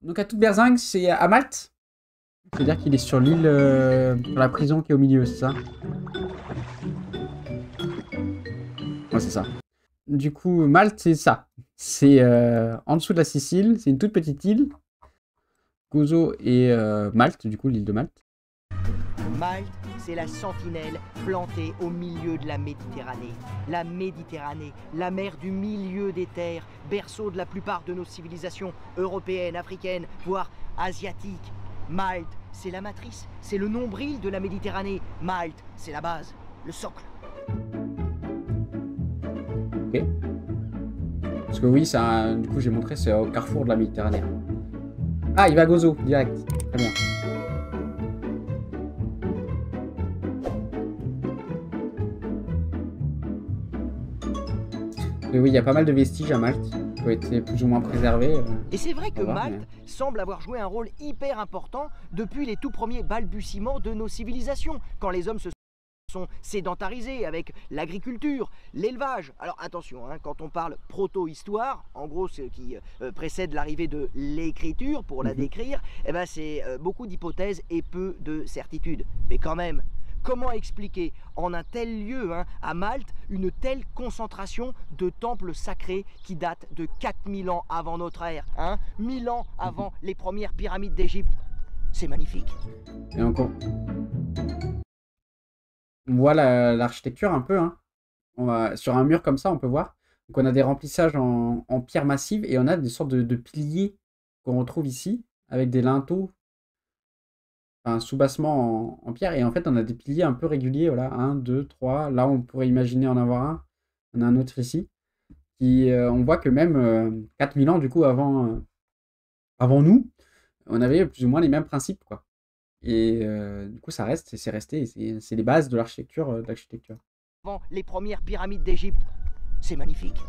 Donc à toute berzingue, c'est à Malte. C'est-à-dire qu'il est sur l'île, sur la prison qui est au milieu, c'est ça? Ouais, c'est ça. Du coup, Malte, c'est ça. C'est en dessous de la Sicile, c'est une toute petite île. Gozo et Malte, du coup, l'île de Malte. Malte, c'est la sentinelle plantée au milieu de la Méditerranée. La Méditerranée, la mer du milieu des terres, berceau de la plupart de nos civilisations européennes, africaines, voire asiatiques. Malte, c'est la matrice, c'est le nombril de la Méditerranée. Malte, c'est la base, le socle. Ok. Parce que oui, ça, du coup, j'ai montré, c'est au carrefour de la Méditerranée. Ah, il va à Gozo, direct. Très bien. Et oui, il y a pas mal de vestiges à Malte qui ont été plus ou moins préservés. Et c'est vrai que voir, Malte semble avoir joué un rôle hyper important depuis les tout premiers balbutiements de nos civilisations, quand les hommes se sont sédentarisés avec l'agriculture, l'élevage. Alors attention, hein, quand on parle proto-histoire, en gros ce qui précède l'arrivée de l'écriture pour la décrire, eh ben, c'est beaucoup d'hypothèses et peu de certitudes. Mais quand même, comment expliquer en un tel lieu, hein, à Malte, une telle concentration de temples sacrés qui datent de 4000 ans avant notre ère, hein, 1000 ans avant les premières pyramides d'Égypte? C'est magnifique. Et encore. On voit l'architecture un peu, hein. Sur un mur comme ça, on peut voir. Donc on a des remplissages en pierre massive et on a des sortes de piliers qu'on retrouve ici avec des linteaux, enfin sous-bassement en pierre. Et en fait, on a des piliers un peu réguliers. Voilà, un, 2, 3. Là, on pourrait imaginer en avoir un. On a un autre ici. On voit que même 4000 ans, du coup, avant nous, on avait plus ou moins les mêmes principes, quoi. Et du coup, ça reste, c'est resté, c'est les bases de l'architecture. Avant les premières pyramides d'Égypte, c'est magnifique.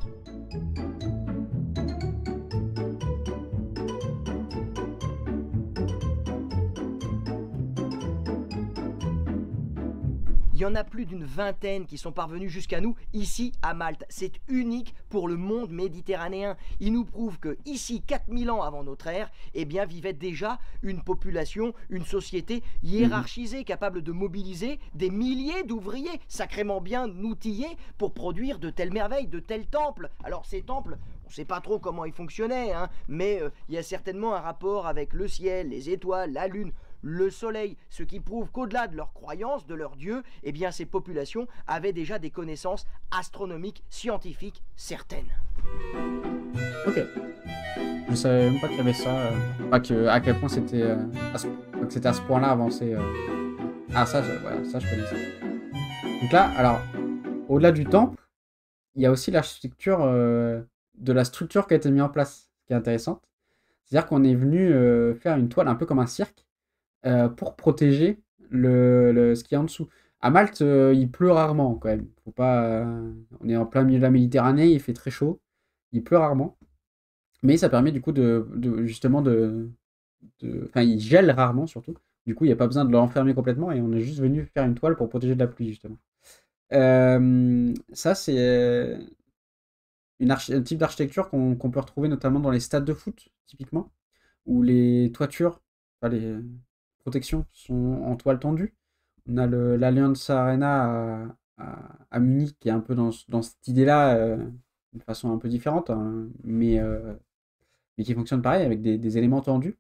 Il y en a plus d'une vingtaine qui sont parvenus jusqu'à nous ici à Malte. C'est unique pour le monde méditerranéen. Il nous prouve que ici, 4000 ans avant notre ère, eh bien, vivait déjà une population, une société hiérarchisée, capable de mobiliser des milliers d'ouvriers sacrément bien outillés pour produire de telles merveilles, de tels temples. Alors ces temples, on ne sait pas trop comment ils fonctionnaient, hein, mais il y a certainement un rapport avec le ciel, les étoiles, la lune, le soleil, ce qui prouve qu'au-delà de leurs croyances, de leurs dieux, eh bien ces populations avaient déjà des connaissances astronomiques, scientifiques certaines. Ok. Je savais même pas qu'il y avait ça. Pas que, à quel point c'était que c'était à ce point-là avancé. Ah, ça, voilà, ça, je connais ça. Donc là, alors, au-delà du temple, il y a aussi l'architecture de la structure qui a été mise en place, qui est intéressante. C'est-à-dire qu'on est venu faire une toile un peu comme un cirque pour protéger ce qui est en dessous. À Malte, il pleut rarement quand même. Faut pas, on est en plein milieu de la Méditerranée, il fait très chaud. Il pleut rarement. Mais ça permet du coup justement enfin, il gèle rarement surtout. Du coup, il n'y a pas besoin de l'enfermer complètement et on est juste venu faire une toile pour protéger de la pluie justement. Ça, c'est un type d'architecture qu'on peut retrouver notamment dans les stades de foot, typiquement, où les toitures, enfin, les protections sont en toile tendue. On a l'Allianz Arena à Munich qui est un peu dans cette idée-là, d'une façon un peu différente, hein, mais qui fonctionne pareil avec des éléments tendus.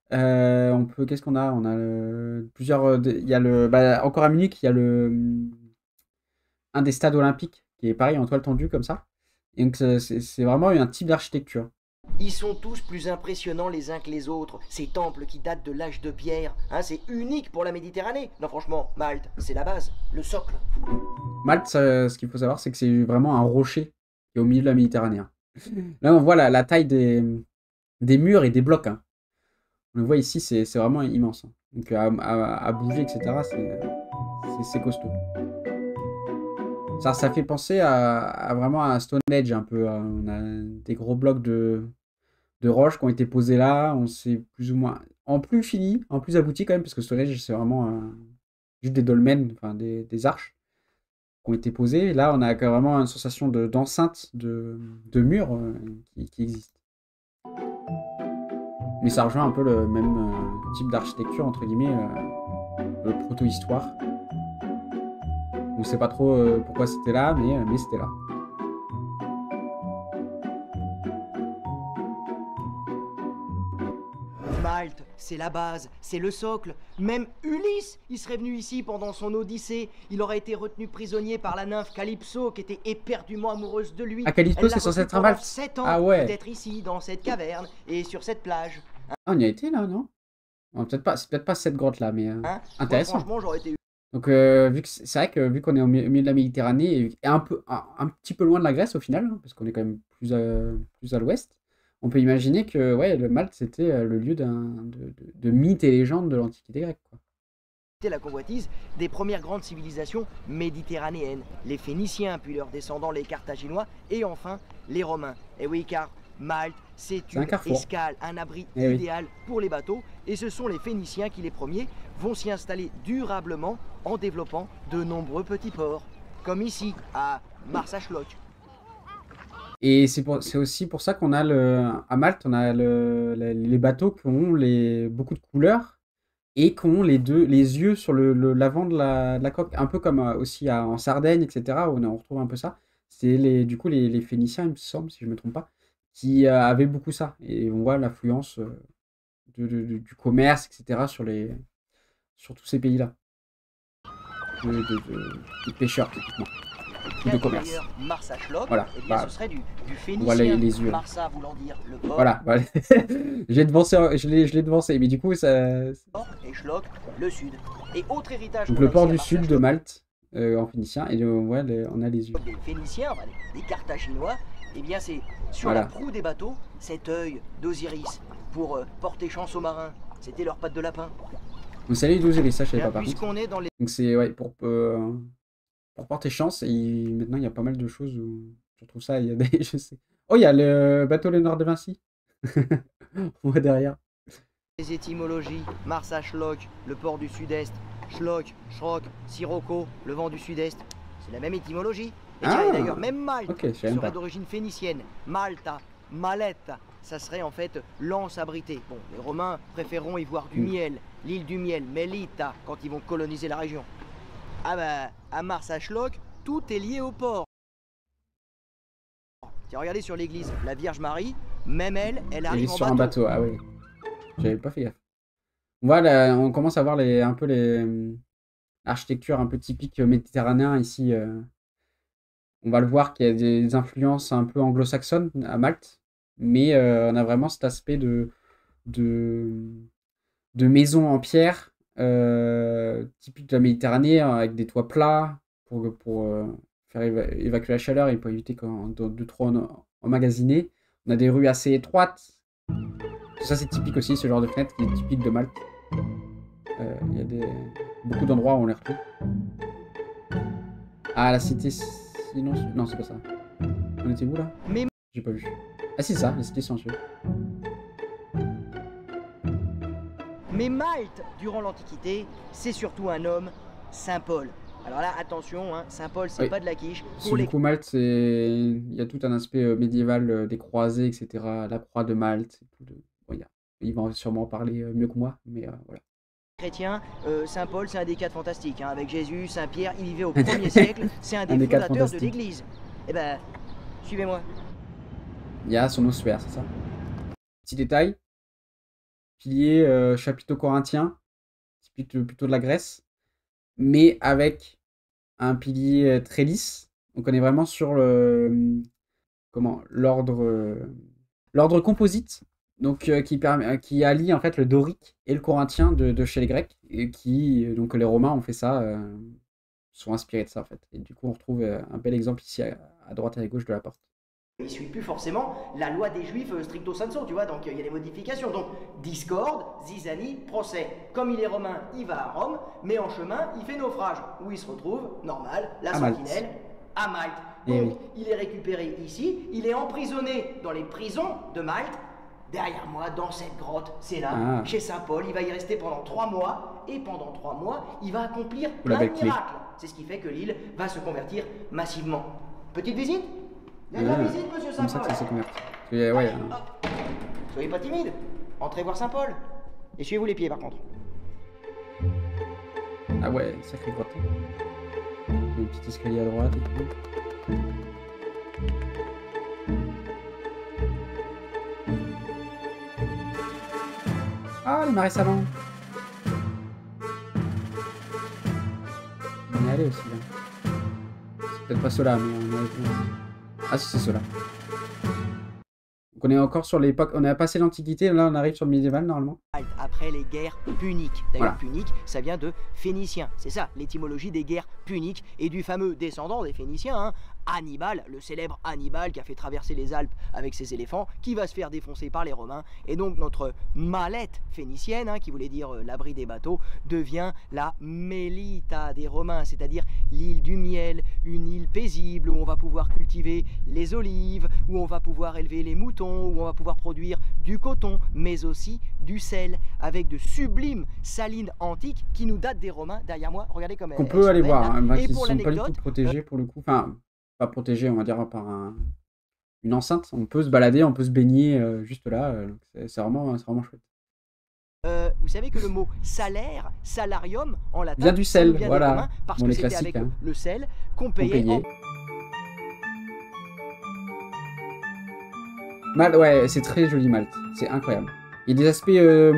Qu'est-ce qu'on a? On a plusieurs. Il y a encore à Munich, il y a un des stades olympiques qui est pareil en toile tendue comme ça. Et donc c'est vraiment un type d'architecture. Ils sont tous plus impressionnants les uns que les autres, ces temples qui datent de l'âge de pierre. Hein, c'est unique pour la Méditerranée. Non, franchement, Malte, c'est la base, le socle. Malte, ce qu'il faut savoir, c'est que c'est vraiment un rocher qui est au milieu de la Méditerranée, hein. Là, on voit la taille des murs et des blocs, hein. On le voit ici, c'est vraiment immense, hein. Donc à bouger, etc., c'est costaud. Ça fait penser vraiment à Stonehenge un peu, hein. On a des gros blocs de roches qui ont été posés là. On sait plus ou moins en plus fini, en plus abouti quand même, parce que Stonehenge, c'est vraiment juste des dolmens, enfin des arches qui ont été posées. Là, on a vraiment une sensation d'enceinte de murs qui existe. Mais ça rejoint un peu le même type d'architecture, entre guillemets, le proto-histoire. On sait pas trop pourquoi c'était là, mais c'était là. Malte, c'est la base, c'est le socle. Même Ulysse, il serait venu ici pendant son Odyssée. Il aurait été retenu prisonnier par la nymphe Calypso, qui était éperdument amoureuse de lui. Ah, Calypso, c'est censé être un Malte. 7 ans, Ah ouais. d'être ici, dans cette caverne et sur cette plage. Ah, on y a été là, non? Peut-être pas, c'est peut-être pas cette grotte là, mais intéressant. Moi, franchement, j'aurais été... Donc, vu que c'est vrai que vu qu'on est au milieu de la Méditerranée et un petit peu loin de la Grèce au final, hein, parce qu'on est quand même plus à l'ouest, on peut imaginer que ouais, le Malte c'était le lieu de mythes et légendes de l'Antiquité grecque, quoi. C'était la convoitise des premières grandes civilisations méditerranéennes, les Phéniciens, puis leurs descendants, les Carthaginois, et enfin les Romains. Et oui, car Malte, c'est une escale, un abri idéal pour les bateaux, et ce sont les Phéniciens qui, les premiers, vont s'y installer durablement en développant de nombreux petits ports, comme ici, à Marsaxlokk. Et c'est aussi pour ça qu'on a à Malte, on a les bateaux qui ont beaucoup de couleurs et qui ont les yeux sur l'avant de la coque, un peu comme aussi en Sardaigne, etc., où on retrouve un peu ça. C'est du coup les Phéniciens, il me semble, si je ne me trompe pas, qui avaient beaucoup ça. Et on voit l'affluence du commerce, etc., sur tous ces pays-là. De pêcheurs, typiquement. De commerce. Marsaxlokk, voilà, eh bien, ce serait du Phénicien. Voilà les yeux. Marsa voulant dire le port. Voilà. Je l'ai devancé, mais du coup ça. Et Schlok, le sud. Et autre héritage. Donc le port du sud de Malte, en phénicien, et on a les yeux. Les Phéniciens, les Carthaginois, eh bien c'est sur la proue des bateaux, cet œil d'Osiris pour porter chance aux marins. C'était leur patte de lapin. Donc c'est l'œil d'Osiris, ça je savais pas par contre. Est dans les... Donc c'est pour porter chance, et maintenant il y a pas mal de choses où je trouve ça, il y a des, je sais. Oh, il y a le bateau Léonard de Vinci. On voit derrière. Les étymologies, Marsaxlokk, le port du sud-est, Schlok, Shrok, Sirocco, le vent du sud-est, c'est la même étymologie. Et d'ailleurs, même Malte serait d'origine phénicienne. Malta, Maletta, ça serait en fait l'anse abritée. Bon, les Romains préféreront y voir du miel, l'île du miel, Melita, quand ils vont coloniser la région. Ah bah, à Marsaxlokk, tout est lié au port. Tiens, regardez sur l'église, la Vierge Marie, même elle arrive en sur un bateau. Ah oui, j'avais pas fait gaffe. Voilà, on commence à voir un peu l'architecture un peu typique méditerranéen ici. On va le voir qu'il y a des influences un peu anglo-saxonnes à Malte, mais on a vraiment cet aspect de maison en pierre. Typique de la Méditerranée, avec des toits plats pour faire évacuer la chaleur et pour éviter de trop emmagasiner. On a des rues assez étroites. Ça c'est typique aussi, ce genre de fenêtre qui est typique de Malte. Il y a beaucoup d'endroits où on les retrouve. Ah, la cité silencieuse. Non, c'est pas ça. On était où là? J'ai pas vu. Ah si, ça, la cité silencieuse. Mais Malte, durant l'Antiquité, c'est surtout un homme, Saint Paul. Alors là, attention, hein, Saint Paul, c'est pas de la quiche. Du coup, Malte, il y a tout un aspect médiéval des croisés, etc. La croix de Malte. Bon, il va sûrement en parler mieux que moi, mais voilà. Chrétien, Saint Paul, c'est un des quatre fantastiques. Hein, avec Jésus, Saint Pierre, il vivait au 1er siècle. C'est un des fondateurs de l'Église. Eh ben, suivez-moi. Il y a son ossuaire, c'est ça. Petit détail. Pilier chapiteau corinthien, plutôt de la Grèce, mais avec un pilier très lisse. Donc on est vraiment sur l'ordre composite, donc qui allie en fait le dorique et le corinthien de chez les Grecs, et donc les Romains ont fait ça, sont inspirés de ça en fait. Et du coup on retrouve un bel exemple ici à droite et à gauche de la porte. Il ne suit plus forcément la loi des Juifs stricto sensu, tu vois, donc il y a des modifications. Donc, discorde, zizanie, procès. Comme il est romain, il va à Rome, mais en chemin, il fait naufrage. Où il se retrouve, normal, la sentinelle, à Malte. Donc, il est récupéré ici, il est emprisonné dans les prisons de Malte. Derrière moi, dans cette grotte, c'est là, chez Saint Paul, il va y rester pendant 3 mois, et pendant 3 mois, il va accomplir plein de miracles. C'est ce qui fait que l'île va se convertir massivement. Petite visite? La visite, monsieur Saint-Paul. C'est comme ça que ça se convertit. Ouais, soyez pas timide. Entrez voir Saint-Paul. Essuyez-vous les pieds par contre. Ah ouais, sacré grotte. Le petit escalier à droite et tout. Ah, les marais salants. On y est allé aussi là. C'est peut-être pas ceux-là, mais on a... Ah si, c'est ceux-là. Donc on est encore sur l'époque... On a passé l'Antiquité, là on arrive sur le médiéval normalement. Après les guerres puniques. D'ailleurs, Voilà. punique, ça vient de Phénicien. C'est ça, l'étymologie des guerres puniques et du fameux descendant des Phéniciens, hein, Hannibal, le célèbre Hannibal qui a fait traverser les Alpes avec ses éléphants, qui va se faire défoncer par les Romains. Et donc notre Mallette phénicienne, hein, qui voulait dire l'abri des bateaux, devient la Mélita des Romains, c'est-à-dire l'île du miel, une île paisible où on va pouvoir cultiver les olives, où on va pouvoir élever les moutons, où on va pouvoir produire du coton, mais aussi du sel, avec de sublimes salines antiques qui nous datent des Romains. Derrière moi, regardez comme Qu'on peut aller sont voir, belles, hein, et qui pour sont pas du tout l'anecdote, protégés pour le coup. Enfin, pas protégés, on va dire, par une enceinte. On peut se balader, on peut se baigner juste là. C'est vraiment chouette. vous savez que le mot salaire, salarium en latin, Vient du ça nous sel, vient des voilà. Romains, parce Bon, que les c'était classiques, avec hein. le sel qu'on On payait en... payait. Malte, ouais, c'est très joli Malte. C'est incroyable. Il y a des aspects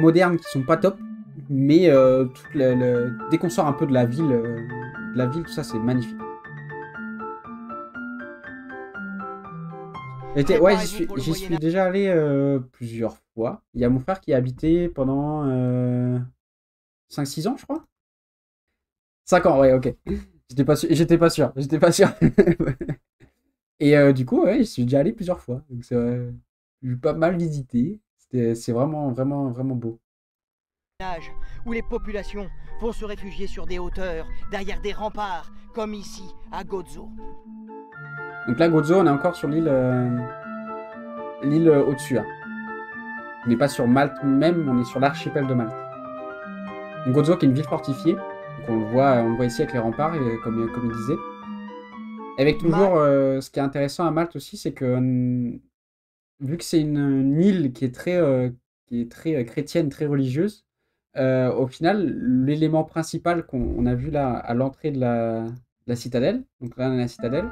modernes qui sont pas top, mais dès qu'on sort un peu de la ville, tout ça, c'est magnifique. Ouais, j'y suis déjà allé plusieurs fois. Il y a mon frère qui a habité pendant 5-6 ans, je crois. 5 ans, ouais, ok. J'étais pas sûr. Et du coup, ouais, j'y suis déjà allé plusieurs fois. Donc j'ai pas mal visité. C'est vraiment beau. Où les populations vont se réfugier sur des hauteurs, derrière des remparts, comme ici, à Gozo. Donc là, Gozo, on est encore sur l'île au-dessus. Hein. On n'est pas sur Malte même, on est sur l'archipel de Malte. Donc Gozo, qui est une ville fortifiée. Donc on le voit ici avec les remparts, comme il disait. Avec toujours, ce qui est intéressant à Malte aussi, c'est que vu que c'est une île qui est très chrétienne, très religieuse, au final, l'élément principal qu'on a vu là à l'entrée de la citadelle, donc là on a la citadelle,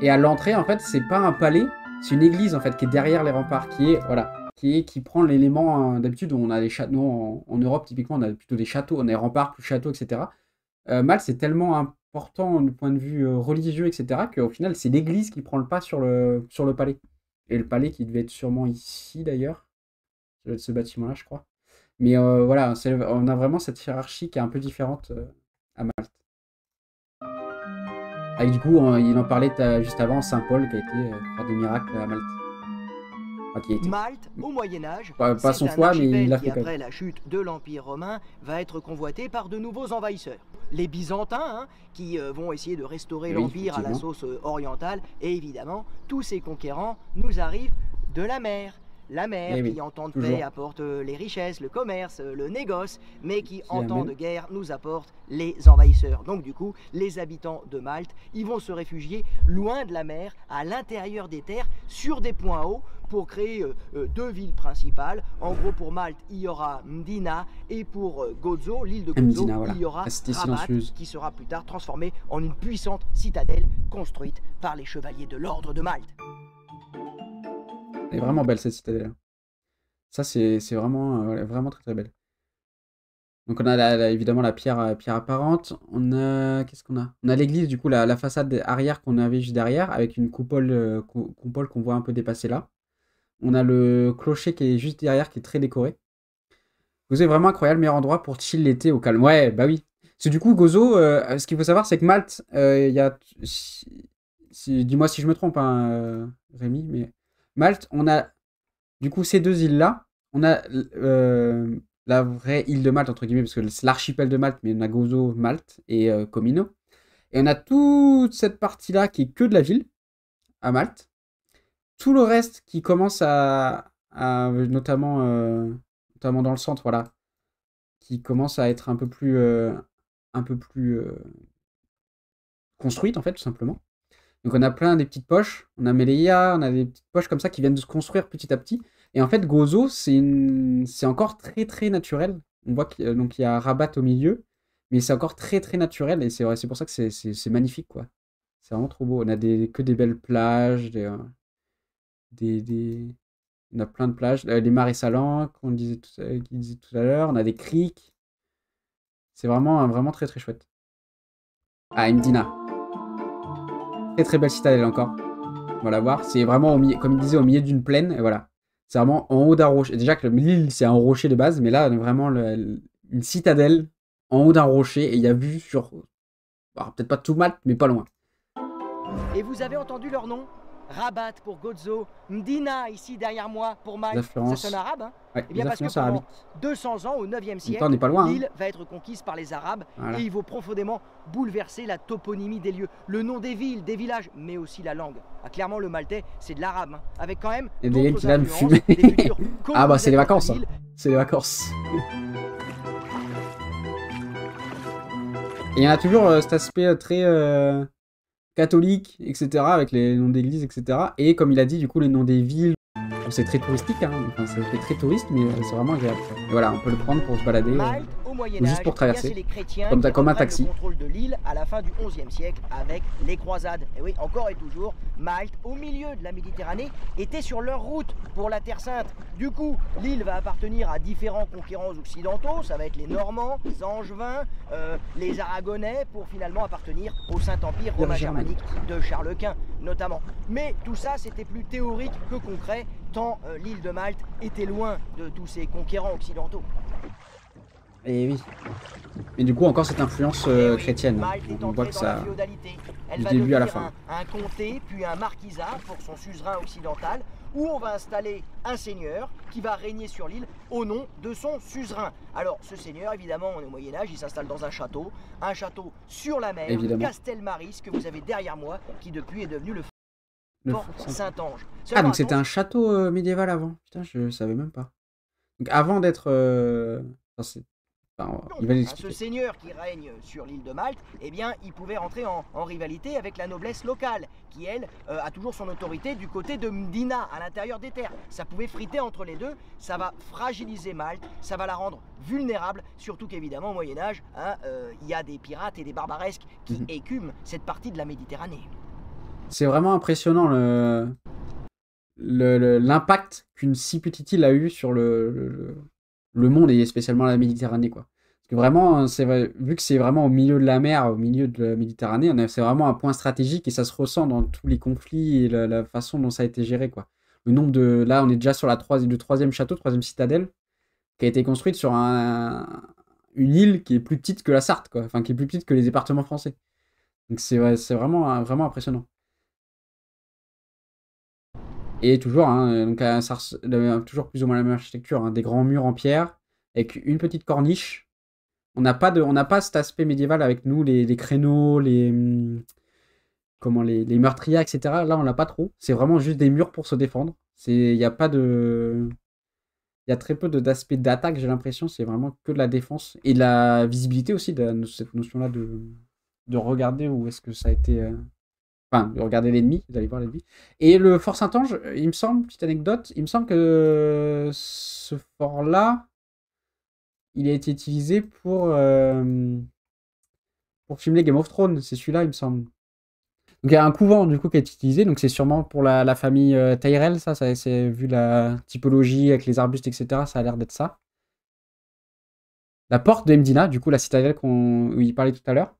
et à l'entrée, en fait, c'est pas un palais, c'est une église en fait qui est derrière les remparts, qui prend l'élément. D'habitude, on a des châteaux en Europe, typiquement, on a plutôt des châteaux, on a des remparts plus châteaux, etc. Malte, c'est tellement important du point de vue religieux, etc., qu'au final, c'est l'église qui prend le pas sur le palais. Et le palais qui devait être sûrement ici d'ailleurs, ça doit être ce bâtiment-là, je crois. Mais voilà, on a vraiment cette hiérarchie qui est un peu différente à Malte. Avec du coup, il en parlait juste avant, Saint Paul qui a été faire des miracles à Malte. Enfin, Malte, au Moyen-Âge, pas son choix, mais il l'a fait quand même. Après la chute de l'Empire romain, va être convoité par de nouveaux envahisseurs. Les Byzantins, qui vont essayer de restaurer l'Empire à la sauce orientale, et évidemment, tous ces conquérants nous arrivent de la mer. La mer qui, en temps de paix, apporte les richesses, le commerce, le négoce, mais qui, en temps de guerre, nous apporte les envahisseurs. Donc, du coup, les habitants de Malte, ils vont se réfugier loin de la mer, à l'intérieur des terres, sur des points hauts, pour créer deux villes principales. En gros, pour Malte, il y aura Mdina, et pour Gozo, l'île de Gozo, il y aura Rabat, qui sera plus tard transformée en une puissante citadelle construite par les chevaliers de l'ordre de Malte. Elle est vraiment belle cette citadelle. Ça, c'est vraiment très très belle. Donc on a évidemment la pierre apparente. Qu'est-ce qu'on a? On a l'église, du coup, la façade arrière qu'on avait juste derrière, avec une coupole qu'on voit un peu dépasser là. On a le clocher qui est juste derrière, qui est très décoré. Gozo est vraiment incroyable, meilleur endroit pour chill l'été au calme. Ouais, bah oui. Parce que du coup, Gozo, ce qu'il faut savoir, c'est que Malte, il y a... Dis-moi si je me trompe, hein, Rémi, mais... Malte, on a du coup ces deux îles-là. On a la vraie île de Malte, entre guillemets, parce que c'est l'archipel de Malte, mais on a Gozo, Malte et Comino. Et on a toute cette partie-là qui est que de la ville, à Malte. Tout le reste qui commence notamment dans le centre, voilà, qui commence à être un peu plus construite, en fait, tout simplement. Donc on a plein des petites poches, on a Meleia, on a des petites poches comme ça qui viennent de se construire petit à petit. Et en fait, Gozo, c'est encore très très naturel. On voit qu'il donc il y a Rabat au milieu, mais c'est encore très très naturel et c'est pour ça que c'est magnifique quoi. C'est vraiment trop beau. On a que des belles plages, des- on a plein de plages. Les marais salants qu'il disait tout à l'heure. On a des criques. C'est vraiment très très chouette. Ah, Mdina. Très très belle citadelle encore. On va la voir. C'est vraiment, comme il disait, au milieu d'une plaine. Et voilà. C'est vraiment en haut d'un rocher. Déjà que l'île, c'est un rocher de base, mais là, on a vraiment une citadelle en haut d'un rocher. Et il y a vue sur... peut-être pas tout Malte, mais pas loin. Et vous avez entendu leur nom? Rabat pour Gozo, Mdina ici derrière moi pour Malte. Ça sonne arabe, hein? Ouais, Eh bien parce que pendant 200 ans, au 9e siècle, l'île va être conquise par les Arabes et ils vont profondément bouleverser la toponymie des lieux, le nom des villes, des villages, mais aussi la langue. Ah, clairement, le maltais, c'est de l'arabe, hein, avec quand même et des qui viennent fumer. Ah bah c'est les vacances, hein. C'est les vacances. Et il y en a toujours cet aspect très catholique, etc., avec les noms d'églises, etc. Et comme il a dit, du coup, les noms des villes, c'est très touristique, hein. Enfin, c'est très touriste, mais c'est vraiment agréable. Et voilà, on peut le prendre pour se balader, ou juste pour traverser, comme un taxi. Le contrôle de l'île à la fin du XIe siècle avec les croisades. Et oui, encore et toujours, Malte, au milieu de la Méditerranée, était sur leur route pour la Terre Sainte. Du coup, l'île va appartenir à différents conquérants occidentaux. Ça va être les Normands, les Angevins, les Aragonais, pour finalement appartenir au Saint-Empire romain germanique de Charles Quint, notamment. Mais tout ça, c'était plus théorique que concret, tant l'île de Malte était loin de tous ces conquérants occidentaux. Et oui. Mais du coup, encore cette influence chrétienne. On voit que ça... Du début à la fin. Un comté, puis un marquisat pour son suzerain occidental, où on va installer un seigneur qui va régner sur l'île au nom de son suzerain. Alors, ce seigneur, évidemment, on est au Moyen-Âge, il s'installe dans un château sur la mer, Castelmaris, que vous avez derrière moi, qui depuis est devenu le Fort Saint-Ange. Ah, donc c'était un château médiéval avant. Putain, je savais même pas. Donc avant d'être... ce seigneur qui règne sur l'île de Malte, eh bien, il pouvait rentrer en rivalité avec la noblesse locale, qui, elle, a toujours son autorité du côté de Mdina, à l'intérieur des terres. Ça pouvait friter entre les deux, ça va fragiliser Malte, ça va la rendre vulnérable, surtout qu'évidemment, au Moyen-Âge, il y a des pirates et des barbaresques qui écument cette partie de la Méditerranée. C'est vraiment impressionnant l'impact qu'une si petite île a eu sur le monde et spécialement la Méditerranée, quoi. Parce que vraiment, vu que c'est vraiment au milieu de la mer, au milieu de la Méditerranée, c'est vraiment un point stratégique et ça se ressent dans tous les conflits et la façon dont ça a été géré, quoi. Le nombre de... Là, on est déjà sur le troisième château, troisième citadelle, qui a été construite sur une île qui est plus petite que la Sarthe, quoi. Enfin, qui est plus petite que les départements français. Donc c'est vraiment impressionnant. Et toujours, hein, donc, toujours plus ou moins la même architecture, hein, des grands murs en pierre, avec une petite corniche. On n'a pas cet aspect médiéval avec nous, les créneaux, les meurtriers, etc. Là, on l'a pas trop. C'est vraiment juste des murs pour se défendre. Il y a très peu d'aspect d'attaque, j'ai l'impression. C'est vraiment que de la défense. Et de la visibilité aussi, de cette notion-là de regarder où est-ce que ça a été... Enfin, de regarder l'ennemi, d'aller voir l'ennemi. Et le Fort Saint-Ange, il me semble, petite anecdote, il me semble que ce fort-là, il a été utilisé pour filmer Game of Thrones. C'est celui-là, il me semble. Donc il y a un couvent, du coup, qui a été utilisé. Donc c'est sûrement pour la famille Tyrell, ça c'est vu la typologie avec les arbustes, etc. Ça a l'air d'être ça. La porte de Mdina, du coup, la citadelle où il parlait tout à l'heure.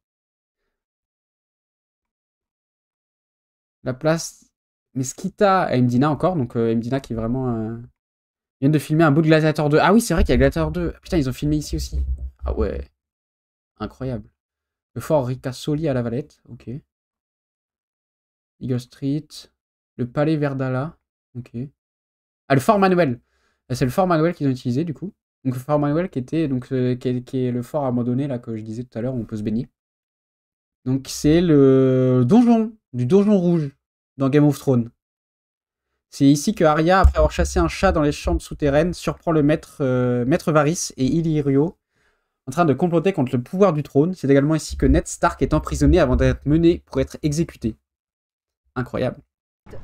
La place Mesquita à Mdina encore, donc Mdina qui est vraiment... Ils viennent de filmer un bout de Gladiator 2. Ah oui, c'est vrai qu'il y a Gladiator 2. Putain, ils ont filmé ici aussi. Ah ouais. Incroyable. Le fort Ricasoli à La Valette, ok. Eagle Street. Le palais Verdala, ok. Ah, le fort Manuel. C'est le fort Manuel qu'ils ont utilisé, du coup. Donc le fort Manuel qui était... Donc, qui est le fort abandonné, là, que je disais tout à l'heure, où on peut se baigner. Donc c'est le donjon, du donjon rouge, dans Game of Thrones. C'est ici que Arya, après avoir chassé un chat dans les chambres souterraines, surprend le maître Varys et Illyrio en train de comploter contre le pouvoir du trône. C'est également ici que Ned Stark est emprisonné avant d'être mené pour être exécuté. Incroyable.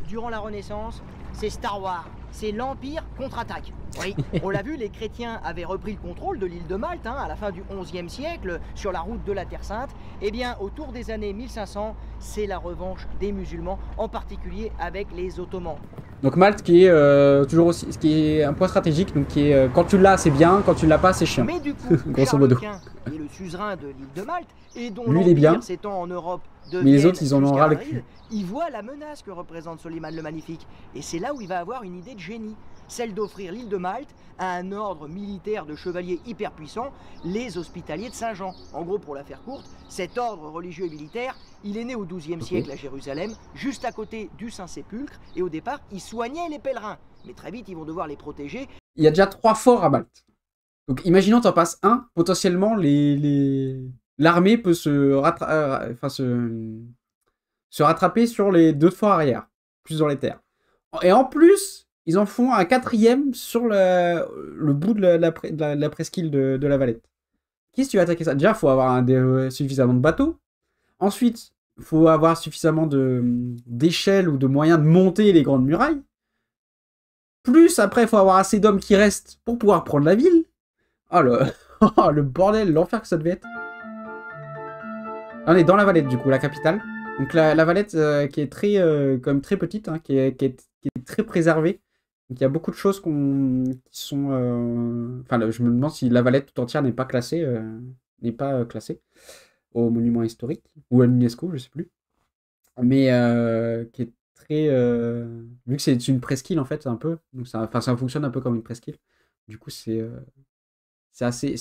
Durant la Renaissance, c'est Star Wars c'est l'Empire contre-attaque. Oui, on l'a vu, les chrétiens avaient repris le contrôle de l'île de Malte à la fin du XIe siècle, sur la route de la Terre Sainte. Eh bien, autour des années 1500, c'est la revanche des musulmans, en particulier avec les Ottomans. Donc Malte qui est toujours aussi, ce qui est un point stratégique, donc qui est quand tu l'as c'est bien, quand tu l'as pas c'est chiant. Mais du coup, grosso modo. Charles Quint est le suzerain de l'île de Malte et dont Lui il est bien, l'empire s'étend en Europe de mais les Vienne autres ils en ont jusqu'à ras le Madrid. cul. Il voit la menace que représente Soliman le Magnifique et c'est là où il va avoir une idée de génie, celle d'offrir l'île de Malte à un ordre militaire de chevaliers hyper puissants, les Hospitaliers de Saint-Jean. En gros, pour la faire courte, cet ordre religieux et militaire, il est né au XIIe siècle à Jérusalem, juste à côté du Saint-Sépulcre, et au départ, il soignait les pèlerins. Mais très vite, ils vont devoir les protéger. Il y a déjà 3 forts à Malte. Donc imaginons t'en passes un, potentiellement l'armée peut se rattraper sur les 2 forts arrière, plus dans les terres. Et en plus, ils en font un 4e sur le bout de la presqu'île de la Valette. Qui est-ce que tu vas attaquer ça? Déjà, il faut avoir suffisamment de bateaux. Ensuite, il faut avoir suffisamment d'échelles ou de moyens de monter les grandes murailles. Plus, après, il faut avoir assez d'hommes qui restent pour pouvoir prendre la ville. Oh, le bordel, l'enfer que ça devait être. On est dans la Valette, du coup, la capitale. Donc la Valette qui est très, quand même très petite, hein, qui est très préservée. Donc il y a beaucoup de choses qui sont... Enfin, je me demande si la Valette tout entière n'est pas classée, au monument historique, ou à l'UNESCO, je sais plus. Mais qui est très... vu que c'est une presqu'île, en fait, un peu. Donc ça fonctionne un peu comme une presqu'île. Du coup, c'est assez...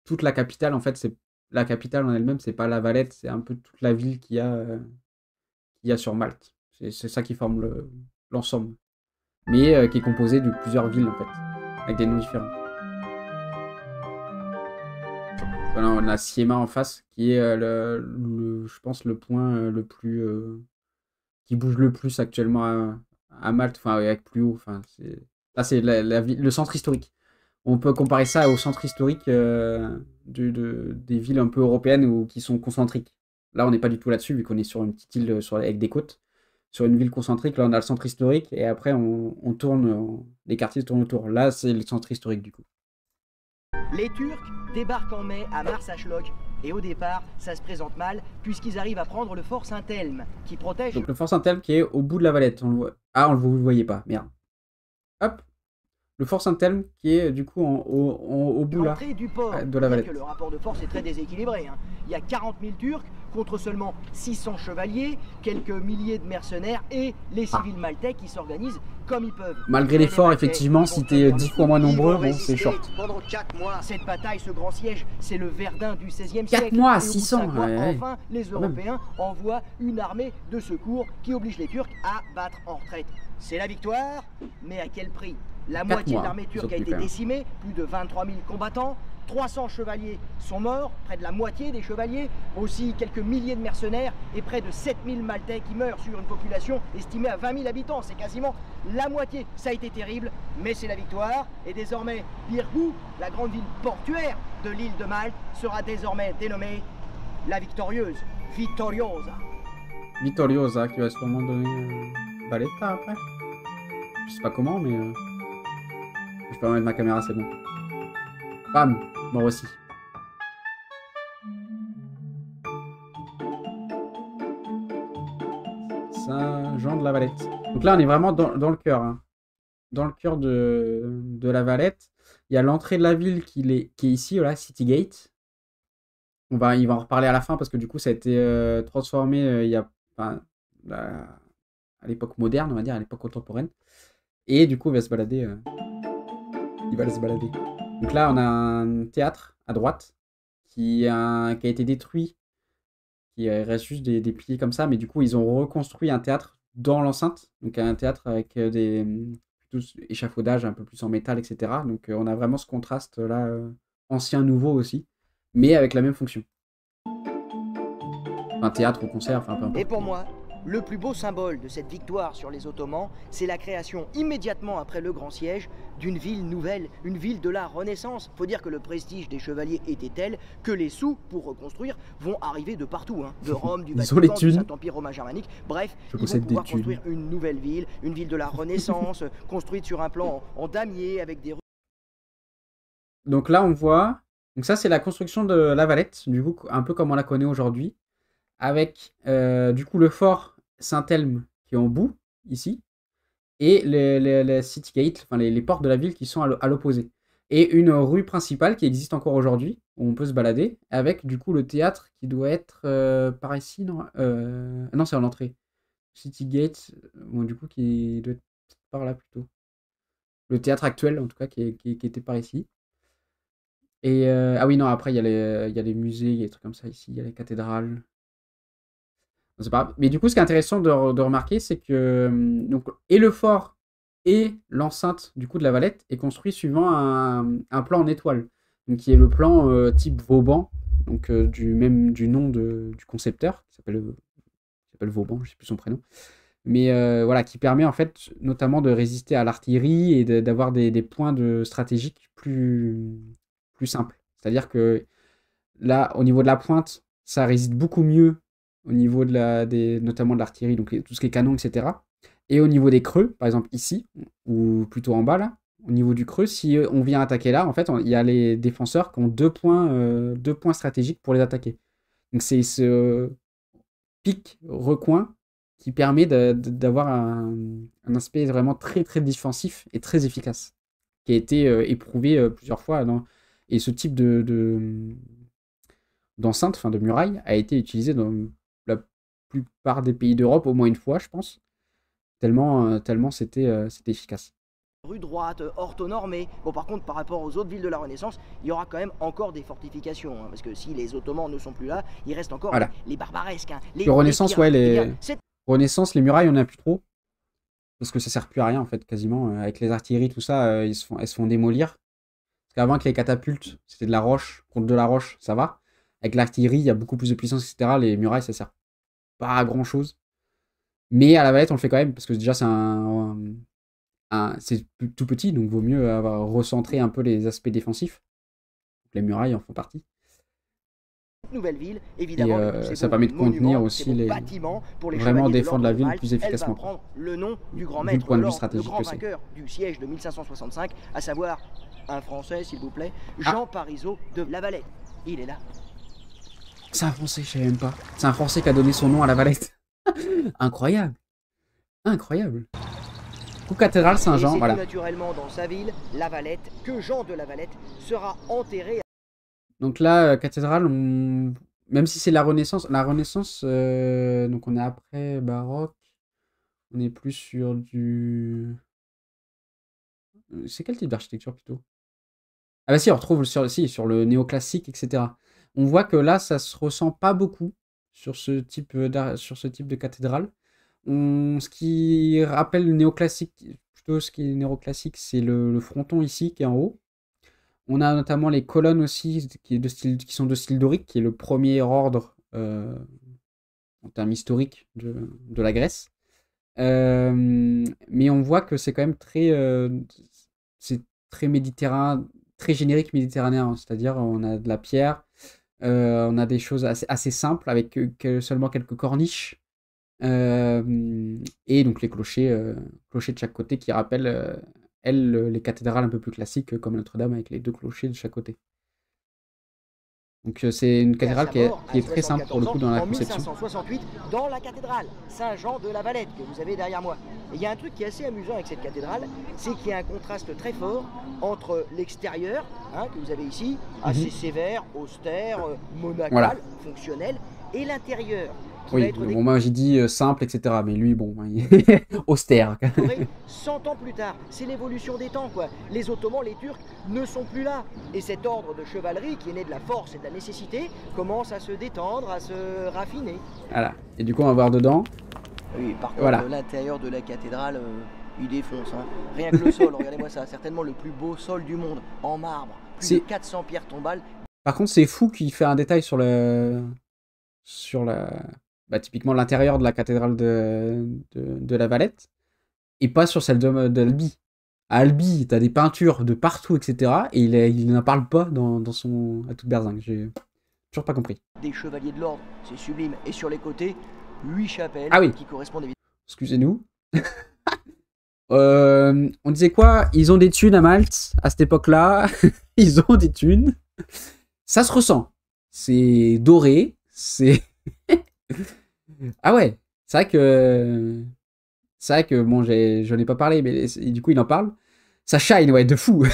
Toute la capitale, en fait, c'est... La capitale en elle-même, c'est pas la Valette, c'est un peu toute la ville qu'il y a sur Malte. C'est ça qui forme l'ensemble. Mais qui est composé de plusieurs villes, en fait, avec des noms différents. Voilà, on a Siema en face, qui est, je pense, le point le plus... qui bouge le plus actuellement à Malte, enfin, avec plus haut. Enfin, là, c'est le centre historique. On peut comparer ça au centre historique des villes un peu européennes qui sont concentriques. Là, on n'est pas du tout là-dessus, vu qu'on est sur une petite île avec des côtes. Sur une ville concentrique, là, on a le centre historique, et après, on tourne, les quartiers tournent autour. Là, c'est le centre historique, du coup. Les Turcs débarquent en mai à Mars-Ashlock. Et au départ, ça se présente mal, puisqu'ils arrivent à prendre le fort Saint-Elme, qui protège... Donc, le fort Saint-Elme qui est au bout de la Valette. On le voit. Ah, vous le voyez pas, merde. Hop. Le fort Saint-Elme qui est du coup au bout là, du port, de la Valette. Que le rapport de force est très déséquilibré. Hein. Il y a 40 000 Turcs contre seulement 600 chevaliers, quelques milliers de mercenaires et les civils maltais qui s'organisent comme ils peuvent. Malgré l'effort, effectivement, si t'es 10 fois moins nombreux, bon, c'est short. Pendant 4 mois, cette bataille, ce grand siège, c'est le Verdun du XVIe siècle. 4 mois, et 600 mois, ouais. Enfin, les Européens envoient une armée de secours qui oblige les Turcs à battre en retraite. C'est la victoire, mais à quel prix? La moitié de l'armée turque a été décimée, plus de 23 000 combattants, 300 chevaliers sont morts, près de la moitié des chevaliers, aussi quelques milliers de mercenaires et près de 7 000 Maltais qui meurent sur une population estimée à 20 000 habitants. C'est quasiment la moitié. Ça a été terrible, mais c'est la victoire. Et désormais, Birgu, la grande ville portuaire de l'île de Malte, sera désormais dénommée la Victorieuse, Vittoriosa. Vittoriosa, qui va sûrement donner Valletta après. Je sais pas comment, mais... Je peux remettre ma caméra, c'est bon. Bam, mort aussi. Saint-Jean de la Valette. Donc là, on est vraiment dans le cœur. Hein. Dans le cœur de la Valette. Il y a l'entrée de la ville qui est ici, voilà, City Gate. Il va en reparler à la fin parce que du coup, ça a été transformé il y a, à l'époque moderne, on va dire, à l'époque contemporaine. Et du coup, il va se balader. Il va se balader. Donc là, on a un théâtre à droite qui a été détruit. Il reste juste des piliers comme ça, mais du coup, ils ont reconstruit un théâtre dans l'enceinte. Donc un théâtre avec des échafaudages un peu plus en métal, etc. Donc on a vraiment ce contraste là, ancien-nouveau aussi, mais avec la même fonction. Un théâtre ou concert, enfin peu importe. Et pour moi, Le plus beau symbole de cette victoire sur les Ottomans, c'est la création immédiatement après le Grand Siège d'une ville nouvelle, une ville de la Renaissance. Faut dire que le prestige des chevaliers était tel que les sous pour reconstruire vont arriver de partout, hein, de Rome, du Ils ont les Vatican, du thunes. Saint-Empire romain germanique. Bref, Je ils vont possède des pouvoir thunes. construire une nouvelle ville, une ville de la Renaissance, construite sur un plan en damier avec des... Donc là, on voit. Donc ça, c'est la construction de La Valette, du coup, un peu comme on la connaît aujourd'hui, avec du coup le fort Saint-Elme qui est en bout, ici, et les City Gates, enfin les portes de la ville qui sont à l'opposé. Et une rue principale qui existe encore aujourd'hui, où on peut se balader, avec du coup le théâtre qui doit être par ici, non non, c'est à l'entrée. City Gate, bon, du coup, qui doit être par là plutôt. Le théâtre actuel, en tout cas, qui était par ici. Et ah oui, non, après, il y a les musées, il y a des trucs comme ça ici, il y a les cathédrales. C'est pas grave. Mais du coup, ce qui est intéressant de remarquer, c'est que donc, et le fort et l'enceinte du coup de la Valette est construit suivant un plan en étoile. Donc, qui est le plan type Vauban, donc du nom du concepteur, qui s'appelle Vauban, je ne sais plus son prénom. Mais voilà, qui permet en fait notamment de résister à l'artillerie et d'avoir des points stratégiques plus simples. C'est-à-dire que là, au niveau de la pointe, ça résiste beaucoup mieux au niveau notamment de l'artillerie, donc tout ce qui est canon, etc. Et au niveau des creux, par exemple ici, ou plutôt en bas là, au niveau du creux, si on vient attaquer là, en fait, il y a les défenseurs qui ont deux points stratégiques pour les attaquer. Donc c'est ce pic recoin qui permet d'avoir un aspect vraiment très très défensif et très efficace, qui a été éprouvé plusieurs fois. Et ce type d'enceinte, enfin de muraille, a été utilisé dans la plupart des pays d'Europe au moins une fois, je pense, tellement c'était efficace. Rue droite, orthonormée. Bon, par contre, par rapport aux autres villes de la Renaissance, il y aura quand même encore des fortifications, hein, parce que si les Ottomans ne sont plus là, il reste encore voilà. les barbaresques. Hein, les Renaissance, ouais, Renaissance, les murailles, on n'a plus trop, parce que ça sert plus à rien en fait, quasiment. Avec les artilleries, tout ça, elles se font démolir. Parce qu'avant, avec les catapultes, c'était de la roche contre de la roche, ça va. Avec l'artillerie, il y a beaucoup plus de puissance, etc. Les murailles, ça sert pas à grand chose. Mais à la Valette, on le fait quand même, parce que déjà, c'est tout petit, donc vaut mieux avoir recentré un peu les aspects défensifs. Les murailles en font partie. Nouvelle ville, évidemment, et ça permet de contenir aussi les bâtiments pour les vraiment chevaliers défendre de la ville Malte. plus efficacement. Elle va prendre le nom du grand Vu maître le point de vue le stratégique grand que c'est. vainqueur du siège de 1565, à savoir un Français, s'il vous plaît, Jean Parisot de La Valette. Il est là. C'est un Français, je savais même pas. C'est un Français qui a donné son nom à la Valette. Incroyable. Incroyable. Coup cathédrale Saint-Jean, voilà. Naturellement dans sa ville, La Valette, que Jean de La Valette sera enterré. Donc là, cathédrale, même si c'est la Renaissance, donc on est après baroque, on est plus sur du... C'est quel type d'architecture plutôt? Ah bah si, on retrouve sur le néoclassique, etc. On voit que là, ça se ressent pas beaucoup sur ce type de cathédrale. Ce qui rappelle le néoclassique, plutôt ce qui est néoclassique, c'est le fronton ici, qui est en haut. On a notamment les colonnes aussi, qui sont de style dorique, qui est le premier ordre en termes historiques de la Grèce. Mais on voit que c'est quand même c'est très méditerranéen, très générique méditerranéen. C'est-à-dire, on a de la pierre, on a des choses assez simples, avec seulement quelques corniches. Et donc les clochers de chaque côté qui rappellent les cathédrales un peu plus classiques comme Notre-Dame avec les deux clochers de chaque côté. Donc c'est une cathédrale qui est très simple pour le coup dans la conception. En 1568, dans la cathédrale Saint-Jean de La Valette que vous avez derrière moi. Et il y a un truc qui est assez amusant avec cette cathédrale, c'est qu'il y a un contraste très fort entre l'extérieur, que vous avez ici, assez sévère, austère, monacal, fonctionnel, et l'intérieur. Oui, bon, moi j'ai dit simple, etc. Mais lui, bon, il est austère. 100 ans plus tard, c'est l'évolution des temps, quoi. Les Ottomans, les Turcs ne sont plus là. Et cet ordre de chevalerie qui est né de la force et de la nécessité commence à se détendre, à se raffiner. Voilà. Et du coup, on va voir dedans. Oui, par contre, l'intérieur de la cathédrale, il défonce. Hein. Rien que le sol, regardez-moi ça, certainement le plus beau sol du monde, en marbre. Plus de 400 pierres tombales. Par contre, c'est fou qu'il fait un détail sur bah, typiquement l'intérieur de la cathédrale de La Valette, et pas sur celle d'Albi. À Albi, t'as des peintures de partout, etc. Et il n'en parle pas dans son à toute berzingue. J'ai toujours pas compris. Des chevaliers de l'ordre, c'est sublime. Et sur les côtés, 8 chapelles Ah oui, qui correspondent évidemment. excusez-nous. On disait quoi? Ils ont des thunes à Malte à cette époque-là. Ils ont des thunes. Ça se ressent. C'est doré. C'est. Ah ouais. C'est vrai que bon, j'en ai pas parlé, mais du coup, il en parle. Ça shine, ouais, de fou.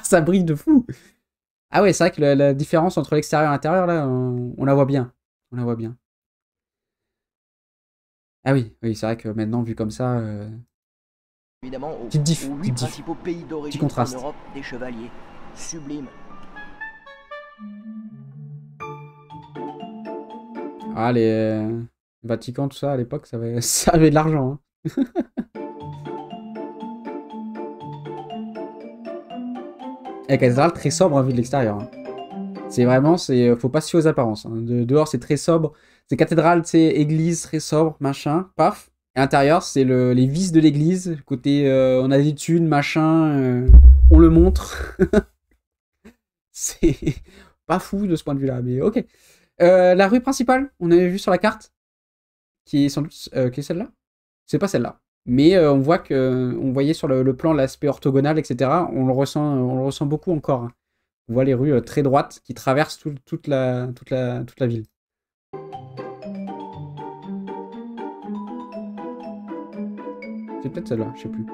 Ça brille de fou. Ah ouais, c'est vrai que la différence entre l'extérieur et l'intérieur, là, on la voit bien. On la voit bien. Ah oui, oui, c'est vrai que maintenant, vu comme ça, Évidemment petite diff, aux 8 petite diff, principaux pays petit d'origine en contraste. Europe des chevaliers. Sublime. Ah, les Vatican, tout ça, à l'époque, ça avait de l'argent. Hein. La cathédrale, très sobre en vue de l'extérieur. Hein. C'est vraiment, faut pas se fier aux apparences. Hein. Dehors, c'est très sobre. C'est cathédrale, c'est église, très sobre, machin, paf. Et à l'intérieur, c'est les vices de l'église. Côté, on a des thunes, machin, on le montre. C'est pas fou de ce point de vue-là, mais ok. La rue principale, on avait vu sur la carte, qui est sans doute, qui est celle-là. C'est pas celle-là. Mais on voit on voyait sur le plan l'aspect orthogonal, etc. On le ressent beaucoup encore. Hein. On voit les rues très droites qui traversent toute la ville. C'est peut-être celle-là, je sais plus.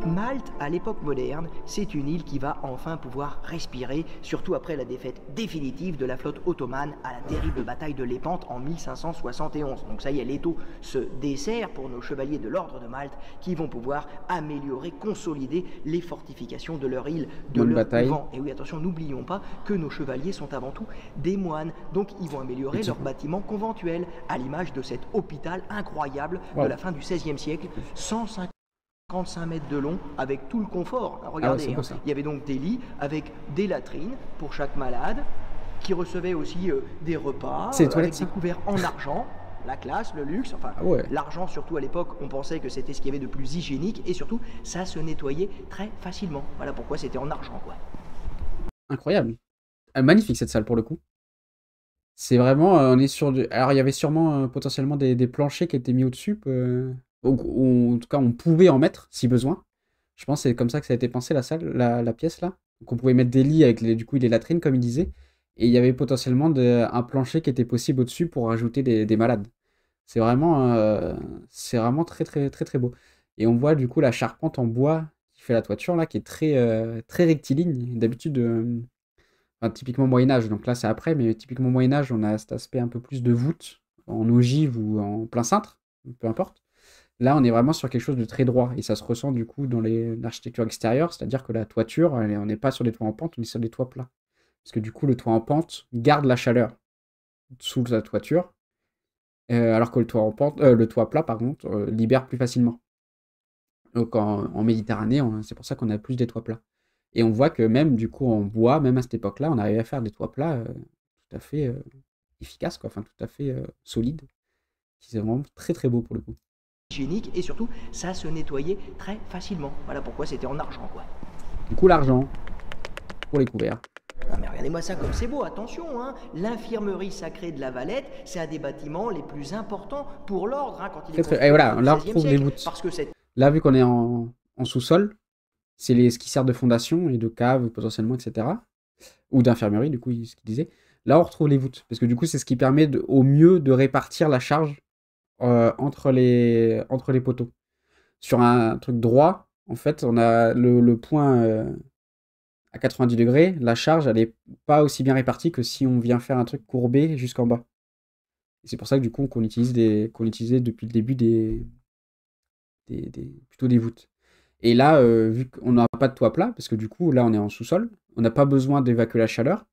Malte, à l'époque moderne, c'est une île qui va enfin pouvoir respirer, surtout après la défaite définitive de la flotte ottomane à la terrible bataille de Lépante en 1571. Donc ça y est, l'étau se dessert pour nos chevaliers de l'ordre de Malte qui vont pouvoir améliorer, consolider les fortifications de leur île, de leur couvent. Et oui, attention, n'oublions pas que nos chevaliers sont avant tout des moines, donc ils vont améliorer leurs bâtiments conventuels, à l'image de cet hôpital incroyable de la fin du XVIe siècle, 155 mètres de long avec tout le confort. Regardez, ah ouais, il y avait donc des lits avec des latrines pour chaque malade qui recevait aussi des repas avec des couverts en argent. La classe, le luxe, enfin l'argent surtout à l'époque, on pensait que c'était ce qu'il y avait de plus hygiénique et surtout ça se nettoyait très facilement. Voilà pourquoi c'était en argent quoi. Incroyable. Magnifique cette salle pour le coup. C'est vraiment, on est sur du... Alors il y avait sûrement potentiellement des planchers qui étaient mis au-dessus. Ou en tout cas on pouvait en mettre si besoin. Je pense que c'est comme ça que ça a été pensé la salle, la pièce là. Donc on pouvait mettre des lits avec du coup les latrines comme il disait. Et il y avait potentiellement un plancher qui était possible au-dessus pour rajouter des malades. C'est vraiment très très très très beau. Et on voit du coup la charpente en bois qui fait la toiture là, qui est très rectiligne. D'habitude, enfin, typiquement Moyen-Âge, donc là c'est après, mais typiquement Moyen-Âge, on a cet aspect un peu plus de voûte en ogive ou en plein cintre, peu importe. Là, on est vraiment sur quelque chose de très droit et ça se ressent du coup dans l'architecture extérieure, c'est-à-dire que la toiture, on n'est pas sur des toits en pente, on est sur des toits plats. Parce que du coup, le toit en pente garde la chaleur sous la toiture, alors que le toit plat, par contre, libère plus facilement. Donc en Méditerranée, c'est pour ça qu'on a plus des toits plats. Et on voit que même du coup en bois, même à cette époque-là, on arrivait à faire des toits plats tout à fait efficaces, quoi, enfin tout à fait solides. C'est vraiment très très beau pour le coup. Hygiénique et surtout ça se nettoyait très facilement. Voilà pourquoi c'était en argent quoi. Du coup l'argent pour les couverts. Non mais regardez-moi ça comme c'est beau, attention, hein. L'infirmerie sacrée de la Valette, c'est un des bâtiments les plus importants pour l'ordre hein, quand il est construit. Et voilà, là on retrouve les voûtes. Parce que là vu qu'on est en sous-sol, c'est ce qui sert de fondation et de cave potentiellement, etc. Ou d'infirmerie, du coup, ce qu'il disait. Là, on retrouve les voûtes. Parce que du coup, c'est ce qui permet au mieux de répartir la charge entre les poteaux. Sur un truc droit, en fait, on a le point à 90 degrés. La charge, elle n'est pas aussi bien répartie que si on vient faire un truc courbé jusqu'en bas. Et c'est pour ça que du coup, qu'on utilisait depuis le début plutôt des voûtes. Et là, vu qu'on n'a pas de toit plat, parce que du coup, là, on est en sous-sol, on n'a pas besoin d'évacuer la chaleur.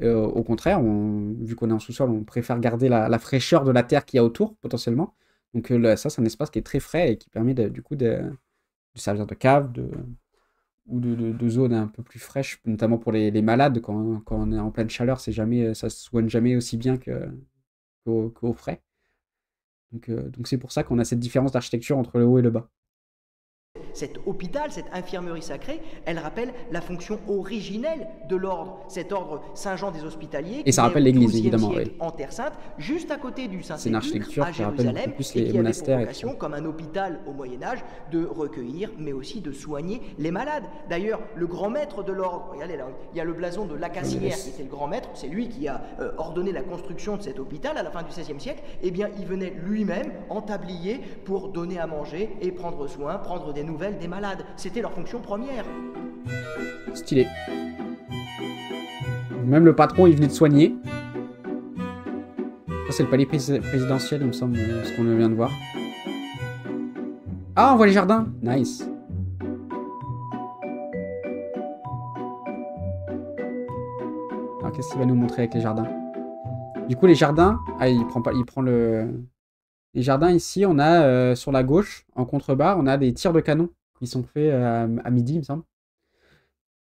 Au contraire, vu qu'on est en sous-sol, on préfère garder la fraîcheur de la terre qu'il y a autour, potentiellement. Donc ça, c'est un espace qui est très frais et qui permet du coup de servir de cave ou de zone un peu plus fraîche, notamment pour les malades. Quand on est en pleine chaleur, ça se soigne jamais aussi bien qu'au frais. Donc c'est pour ça qu'on a cette différence d'architecture entre le haut et le bas. Cet hôpital, cette infirmerie sacrée, elle rappelle la fonction originelle de l'ordre, cet ordre Saint-Jean des Hospitaliers Et ça rappelle l'église, évidemment, siècle oui. en Terre Sainte, juste à côté du C'est une Saint-Sépulcre architecture à qui rappelle beaucoup Jérusalem, plus et les qui avait pour monastères et tout vocation, ça. comme un hôpital au Moyen-Âge, de recueillir, mais aussi de soigner les malades. D'ailleurs, le grand maître de l'ordre, regardez là, il y a le blason de Lacassière qui était le grand maître, c'est lui qui a ordonné la construction de cet hôpital à la fin du XVIe siècle. Eh bien, il venait lui-même en tablier pour donner à manger et prendre soin, prendre des nouvelles des malades. C'était leur fonction première. Stylé. Même le patron, il venait de soigner. Ça, c'est le palais présidentiel, il me semble, ce qu'on vient de voir. Ah, on voit les jardins. Nice. Alors, qu'est-ce qu'il va nous montrer avec les jardins? Du coup, les jardins... Ah, il prend le... Les jardins, ici, on a, sur la gauche, en contrebas, on a des tirs de canon qui sont faits à midi, il me semble.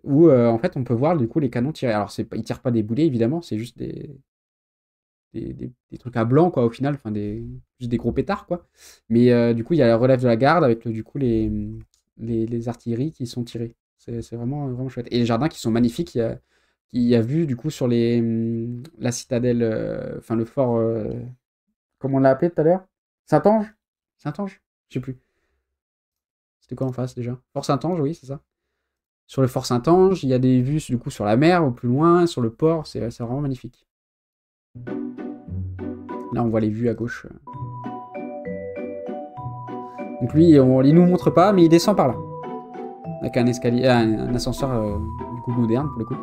Où, en fait, on peut voir, du coup, les canons tirer. Alors, ils tirent pas des boulets, évidemment, c'est juste des trucs à blanc, quoi, au final. Enfin, juste des gros pétards, quoi. Mais, du coup, il y a la relève de la garde avec, du coup, les artilleries qui sont tirées. C'est vraiment, vraiment chouette. Et les jardins qui sont magnifiques. Il y a vu, du coup, sur la citadelle, enfin, le fort... comment on l'a appelé tout à l'heure? Saint-Ange? Saint-Ange? Je sais plus. C'était quoi en face déjà? Fort Saint-Ange, oui, c'est ça. Sur le fort Saint-Ange, il y a des vues du coup sur la mer, au plus loin, sur le port, c'est vraiment magnifique. Là, on voit les vues à gauche. Donc lui, il nous montre pas, mais il descend par là. Avec un escalier, un ascenseur du coup moderne pour le coup.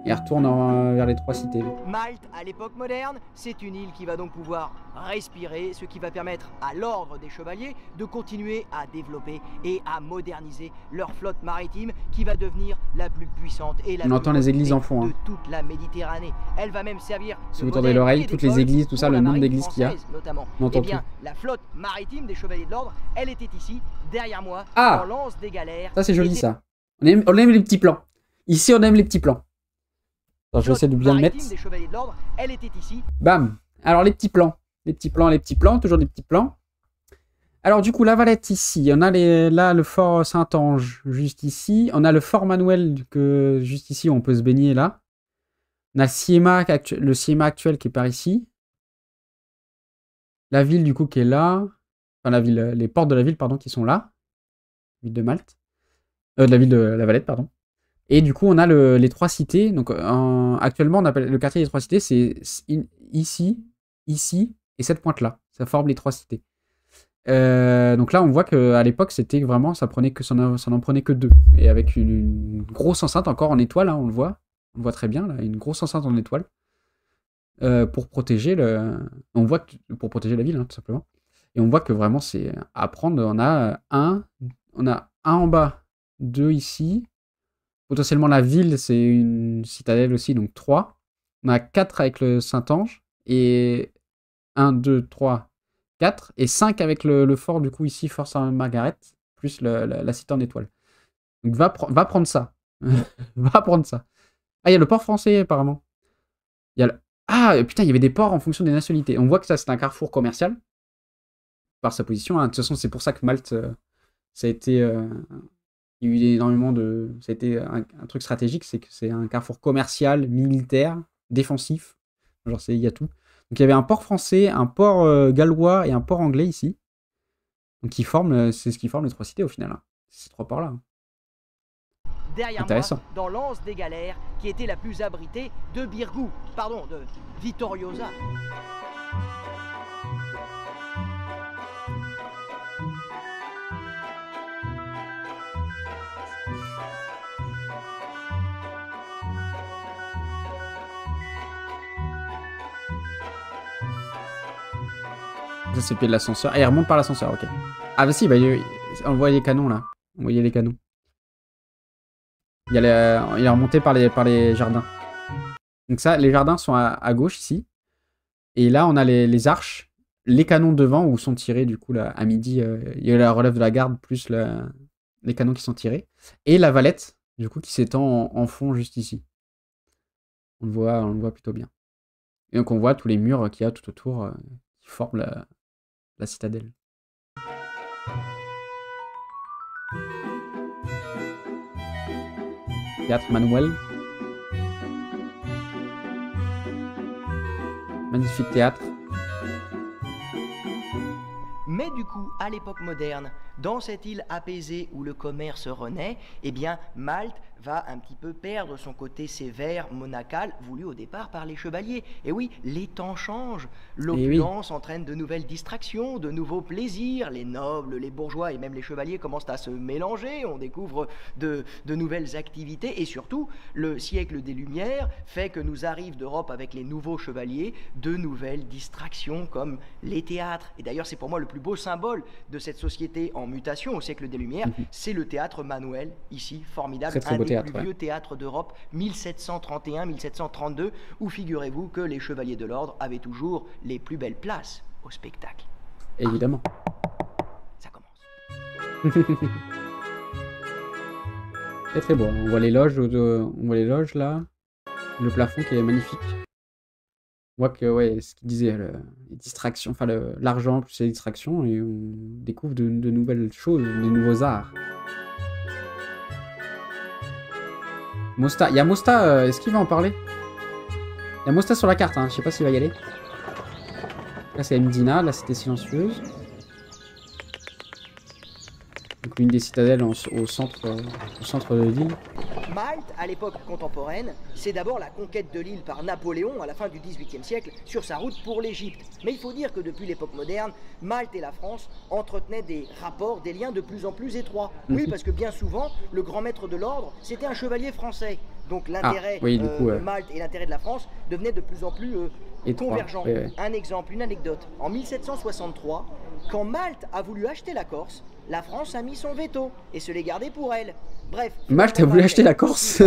Et retourne vers les trois cités. Malte, à l'époque moderne, c'est une île qui va donc pouvoir respirer, ce qui va permettre à l'ordre des chevaliers de continuer à développer et à moderniser leur flotte maritime qui va devenir la plus puissante et la On plus entend les églises en fond. de toute la Méditerranée. Elle va même servir si vous tendez l'oreille, toutes les églises, tout ça, le nombre d'églises qu'il y a. Notamment. On entend Eh bien, tout. la flotte maritime des chevaliers de l'ordre, elle était ici, derrière moi, dans l'anse des galères. Ça c'est joli ça. On aime les petits plans. Ici on aime les petits plans. Alors, je vais essayer de bien le mettre. Des chevaliers de l'ordre, elle était ici. Bam. Alors les petits plans. Les petits plans, toujours des petits plans. Alors du coup, la Valette ici. On a là le fort Saint-Ange juste ici. On a le fort Manuel juste ici où on peut se baigner là. On a le Siema actuel qui est par ici. La ville du coup qui est là. Enfin la ville, les portes de la ville pardon qui sont là. Ville de Malte. De la ville de la Valette pardon. Et du coup, on a les trois cités. Donc, actuellement, on appelle le quartier des trois cités, c'est ici, ici et cette pointe-là. Ça forme les trois cités. Donc là, on voit qu'à l'époque, c'était vraiment, ça n'en prenait que deux. Et avec une grosse enceinte encore en étoile, hein, on le voit. On le voit très bien, là, une grosse enceinte en étoile. Pour protéger pour protéger la ville, hein, tout simplement. Et on voit que vraiment, c'est à prendre. On a un en bas, deux ici. Potentiellement, la ville, c'est une citadelle aussi, donc 3. On a 4 avec le Saint-Ange. Et 1, 2, 3, 4. Et 5 avec le fort, du coup, ici, Fort Sainte-Margaret, plus la cité en étoile. Donc, va prendre ça. Va prendre ça. Ah, il y a le port français, apparemment. Ah, putain, il y avait des ports en fonction des nationalités. On voit que ça, c'est un carrefour commercial. Par sa position. Hein. De toute façon, c'est pour ça que Malte, ça a été... il y a eu énormément de... Ça a été un truc stratégique, c'est que c'est un carrefour commercial, militaire, défensif. Genre, il y a tout. Donc il y avait un port français, un port gallois et un port anglais ici. Donc c'est ce qui forme les trois cités au final. Hein. Ces trois ports-là. Hein. Derrière moi, dans l'anse des galères, qui était la plus abritée de Birgou, pardon, de Vittoriosa. Ça, c'est le pied de l'ascenseur. Ah, il remonte par l'ascenseur, ok. Ah, bah si, bah, on voit les canons là. On voyait les canons. Il est remonté par les jardins. Donc, ça, les jardins sont à gauche ici. Et là, on a les arches, les canons devant où sont tirés, du coup, là, à midi. Il y a la relève de la garde plus les canons qui sont tirés. Et la Valette, du coup, qui s'étend en fond juste ici. on le voit plutôt bien. Et donc on voit tous les murs qu'il y a tout autour qui forment la citadelle. Théâtre Manuel. Magnifique théâtre. Mais du coup, à l'époque moderne, dans cette île apaisée où le commerce renaît, eh bien, Malte va un petit peu perdre son côté sévère, monacal, voulu au départ par les chevaliers. Et oui, les temps changent. L'opulence entraîne de nouvelles distractions, de nouveaux plaisirs. Les nobles, les bourgeois et même les chevaliers commencent à se mélanger. On découvre de nouvelles activités. Et surtout, le siècle des Lumières fait que nous arrivent d'Europe avec les nouveaux chevaliers de nouvelles distractions comme les théâtres. Et d'ailleurs, c'est pour moi le plus beau symbole de cette société en mutation au siècle des Lumières, c'est le théâtre Manuel, ici, formidable, très beau des théâtre, plus vieux théâtres d'Europe, 1731-1732, où figurez-vous que les chevaliers de l'ordre avaient toujours les plus belles places au spectacle. Évidemment. Ça commence. C'est très beau. On voit les loges là. Le plafond qui est magnifique. On voit que, ouais, ce qu'il disait, les distractions, enfin l'argent plus les distractions, et on découvre de nouvelles choses, de nouveaux arts. Mosta, il y a Mosta, est-ce qu'il va en parler? Il y a Mosta sur la carte, hein, je sais pas s'il va y aller. Là c'est Mdina, la cité silencieuse. Donc l'une des citadelles au centre de l'île. Malte, à l'époque contemporaine, c'est d'abord la conquête de l'île par Napoléon à la fin du XVIIIe siècle sur sa route pour l'Égypte. Mais il faut dire que depuis l'époque moderne, Malte et la France entretenaient des rapports, des liens de plus en plus étroits. Oui, parce que bien souvent, le grand maître de l'ordre, c'était un chevalier français. Donc l'intérêt de Malte et l'intérêt de la France devenaient de plus en plus convergents. Un exemple, une anecdote. En 1763, quand Malte a voulu acheter la Corse, la France a mis son veto et se l'est gardé pour elle. Bref. Malte a voulu acheter la Corse.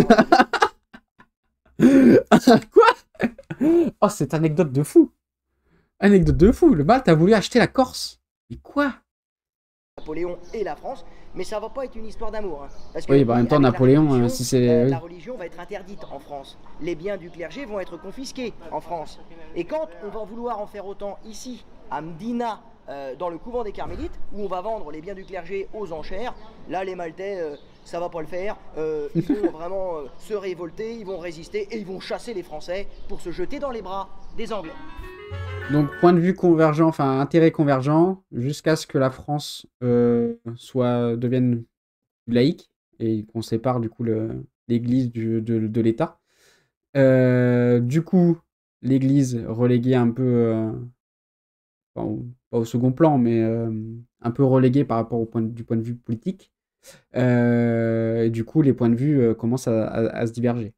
Quoi? Oh, cette anecdote de fou. Anecdote de fou. Le Malte a voulu acheter la Corse. Mais quoi? Napoléon et la France, mais ça va pas être une histoire d'amour. Hein, parce que oui, bah en même temps, Napoléon, si c'est... la religion va être interdite en France. Les biens du clergé vont être confisqués en France. Et quand on va vouloir en faire autant ici, à Mdina, dans le couvent des Carmélites, où on va vendre les biens du clergé aux enchères, là, les Maltais... ça va pas le faire, ils vont vraiment se révolter, ils vont résister et ils vont chasser les Français pour se jeter dans les bras des Anglais. Donc point de vue convergent, enfin intérêt convergent, jusqu'à ce que la France devienne laïque et qu'on sépare du coup l'Église de l'État. Du coup, l'Église reléguée un peu, pas au second plan, mais un peu reléguée par rapport du point de vue politique. Et du coup, les points de vue commencent à se diverger.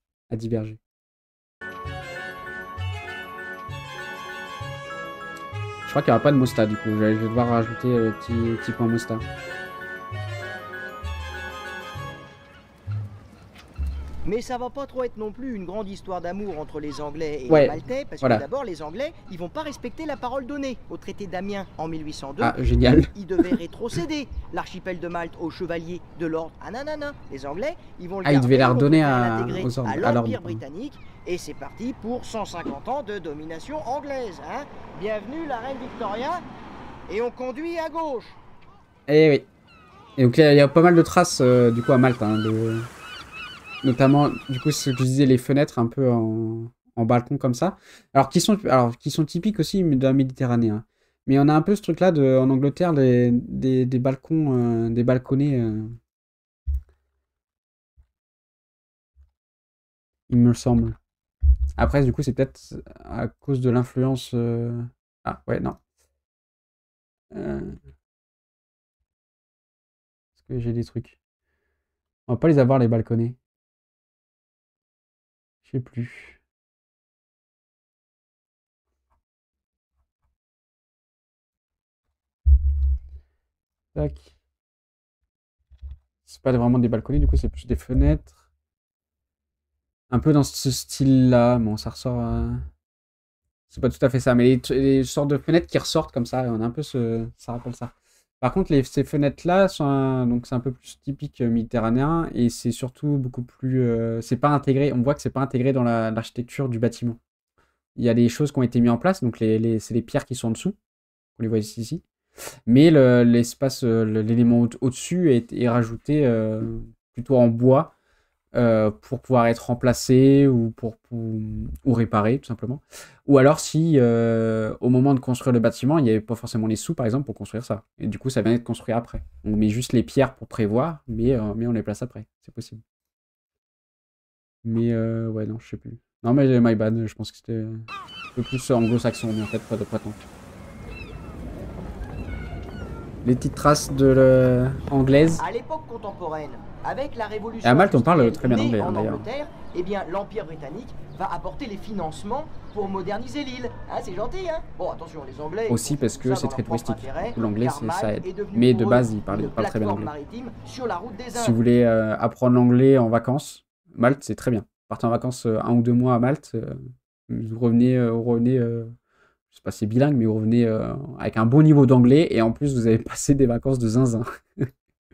Je crois qu'il n'y aura pas de Mosta, du coup. Je vais devoir rajouter le petit point Mosta. Mais ça va pas trop être non plus une grande histoire d'amour entre les Anglais et les Maltais, parce que d'abord, les Anglais, ils vont pas respecter la parole donnée au traité d'Amiens en 1802. Ah, génial. Ils devaient rétrocéder l'archipel de Malte aux chevaliers de l'ordre. Ah non, non, non. Les Anglais, ils vont le garder, ils devaient la redonner à l'Empire britannique. Et c'est parti pour 150 ans de domination anglaise. Hein. Bienvenue, la reine Victoria. Et on conduit à gauche. Eh oui. Et donc il y a pas mal de traces, du coup, à Malte, hein, notamment, du coup, ce que je disais, les fenêtres un peu en balcon comme ça. Alors, qui sont typiques aussi de la Méditerranée. Hein. Mais on a un peu ce truc-là en Angleterre, des balcons, des balconnets. Il me semble. Après, du coup, c'est peut-être à cause de l'influence... Ah, ouais, non. Est-ce que j'ai des trucs? On va pas les avoir, les balconnets. Je sais plus. Tac. C'est pas vraiment des balconnets, du coup, c'est plus des fenêtres. Un peu dans ce style-là. Bon, ça ressort... C'est pas tout à fait ça, mais les sortes de fenêtres qui ressortent comme ça, on a un peu ça rappelle ça. Par contre, ces fenêtres-là sont donc c'est un peu plus typique méditerranéen et c'est surtout beaucoup plus. C'est pas intégré. On voit que c'est pas intégré dans l'architecture du bâtiment. Il y a des choses qui ont été mises en place, donc c'est les pierres qui sont en dessous. On les voit ici. Mais l'espace, l'élément au-dessus est rajouté plutôt en bois pour pouvoir être remplacé ou réparé, tout simplement. Ou alors si au moment de construire le bâtiment, il n'y avait pas forcément les sous, par exemple, pour construire ça. Et du coup, ça vient d'être construit après. On met juste les pierres pour prévoir, mais on les place après. C'est possible. Mais ouais, non, je sais plus. Non, mais my bad, je pense que c'était un peu plus anglo-saxon, mais en fait, pas de tant. Les petites traces de anglaise. À l'époque contemporaine, avec la révolution Et à Malte, on parle industrielle très bien anglais, née en d'ailleurs. Angleterre, eh bien l'Empire britannique va apporter les financements pour moderniser l'île. Ah, c'est gentil, hein? Bon, attention, les Anglais... Aussi parce que ça c'est dans très leur propre touristique. intérêt, L'anglais, car ça Malte aide. est devenu Mais pour de eux base, ils parlent une pas très bien plateforme anglais. maritime sur la route des Si Indes. vous voulez apprendre l'anglais en vacances, Malte, c'est très bien. Partez en vacances 1 ou 2 mois à Malte, vous revenez, je sais pas si c'est bilingue, mais vous revenez avec un bon niveau d'anglais et en plus, vous avez passé des vacances de zinzin.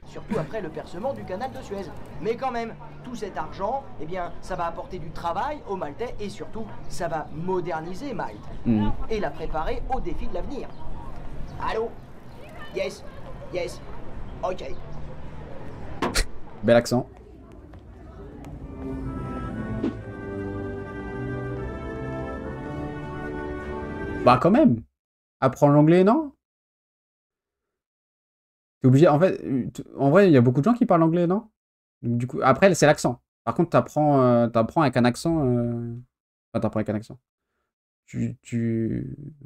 Surtout après le percement du canal de Suez. Mais quand même, tout cet argent, eh bien, ça va apporter du travail aux Maltais et surtout, ça va moderniser Malte et la préparer aux défis de l'avenir. Allô? Yes, yes, ok. Bel accent. Bah quand même. Apprendre l'anglais, non? T'es obligé. En fait, en vrai, il y a beaucoup de gens qui parlent anglais, non? Donc, du coup, après, c'est l'accent. Par contre, t'apprends avec un accent. Enfin, t'apprends avec un accent.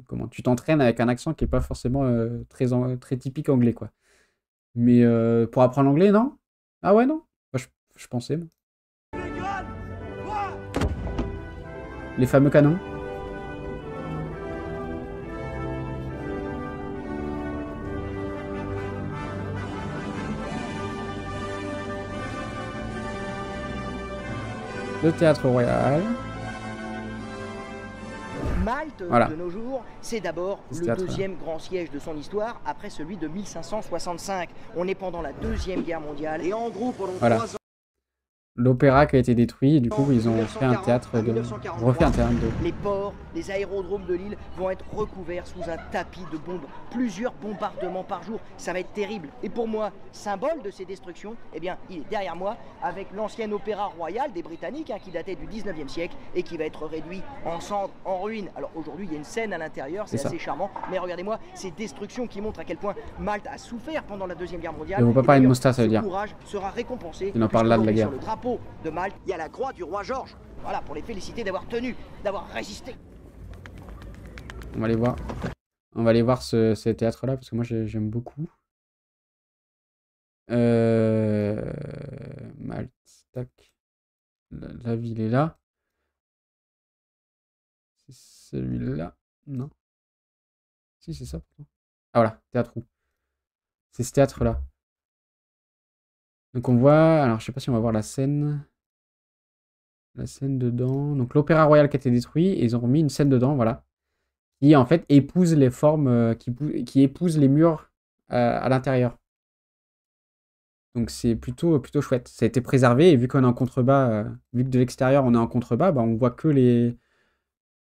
Comment? Tu t'entraînes avec un accent qui est pas forcément très typique anglais, quoi. Mais pour apprendre l'anglais, non? Ah ouais, non? Moi, je pensais. Moi. Les fameux canons. Le théâtre royal. Malte, Voilà. de nos jours, c'est d'abord le deuxième grand siège de son histoire après celui de 1565. On est pendant la Deuxième Guerre mondiale et en gros pendant 3 ans. L'opéra qui a été détruit, et du coup, ils ont fait un théâtre refait un théâtre de... Les ports, les aérodromes de l'île vont être recouverts sous un tapis de bombes. Plusieurs bombardements par jour, ça va être terrible. Et pour moi, symbole de ces destructions, eh bien, il est derrière moi avec l'ancien opéra royal des Britanniques qui datait du 19e siècle et qui va être réduit en cendres, en ruines. Alors aujourd'hui, il y a une scène à l'intérieur, c'est assez charmant. Mais regardez-moi ces destructions qui montrent à quel point Malte a souffert pendant la Deuxième Guerre mondiale. Ne vous pas parler de Mostar, ça veut dire. Ce courage sera récompensé. Il en parle là de la guerre. Sur le drapeau de Malte, il y a la croix du roi Georges. Voilà, pour les féliciter d'avoir tenu, d'avoir résisté. On va aller voir. On va aller voir ce théâtre-là, parce que moi, j'aime beaucoup. Malte, tac. La ville est là. C'est celui-là. Non. Si, c'est ça. Ah voilà, théâtre où? C'est ce théâtre-là. Donc on voit... Alors, je sais pas si on va voir la scène... La scène dedans. Donc l'opéra royal qui a été détruit, et ils ont remis une scène dedans, voilà. Qui en fait épouse les formes, qui épouse les murs à l'intérieur. Donc c'est plutôt chouette. Ça a été préservé, et vu qu'on est en contrebas, vu que de l'extérieur on est en contrebas, bah, on voit que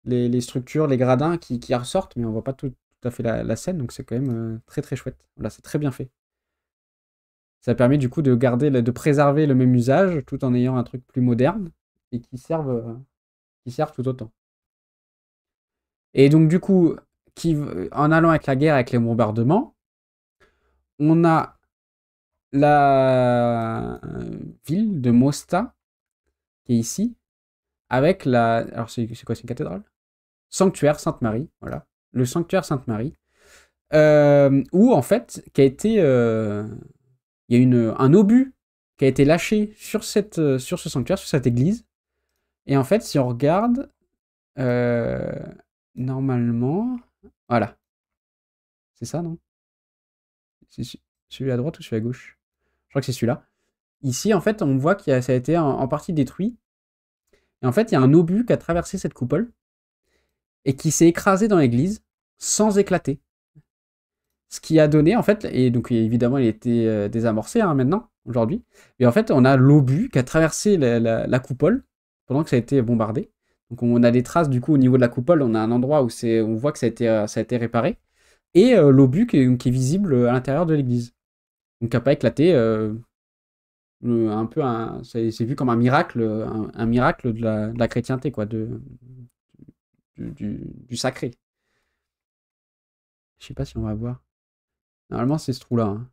les structures, les gradins qui ressortent, mais on voit pas tout à fait la scène, donc c'est quand même très très chouette. Voilà, c'est très bien fait. Ça permet du coup de préserver le même usage, tout en ayant un truc plus moderne, et qui servent tout autant. Et donc, du coup, en allant avec la guerre, avec les bombardements, on a la ville de Mostar, qui est ici, avec la... Alors, c'est quoi, c'est une cathédrale? Sanctuaire Sainte-Marie, voilà. Le sanctuaire Sainte-Marie, où, en fait, qui a été... il y a un obus qui a été lâché sur ce sanctuaire, sur cette église. Et en fait, si on regarde... normalement, voilà. C'est ça, non? C'est celui à droite ou celui à gauche? Je crois que c'est celui-là. Ici, en fait, on voit que ça a été en partie détruit. Et en fait, il y a un obus qui a traversé cette coupole et qui s'est écrasé dans l'église sans éclater. Ce qui a donné, en fait, et donc évidemment, il a été désamorcé hein, maintenant, aujourd'hui. Et en fait, on a l'obus qui a traversé la coupole pendant que ça a été bombardé. Donc on a des traces, du coup, au niveau de la coupole, on a un endroit où on voit que ça a été réparé. Et l'obus qui est visible à l'intérieur de l'église. Donc qui n'a pas éclaté. Un peu c'est vu comme un miracle, un miracle de la chrétienté, quoi, du sacré. Je sais pas si on va voir. Normalement, c'est ce trou-là. Hein.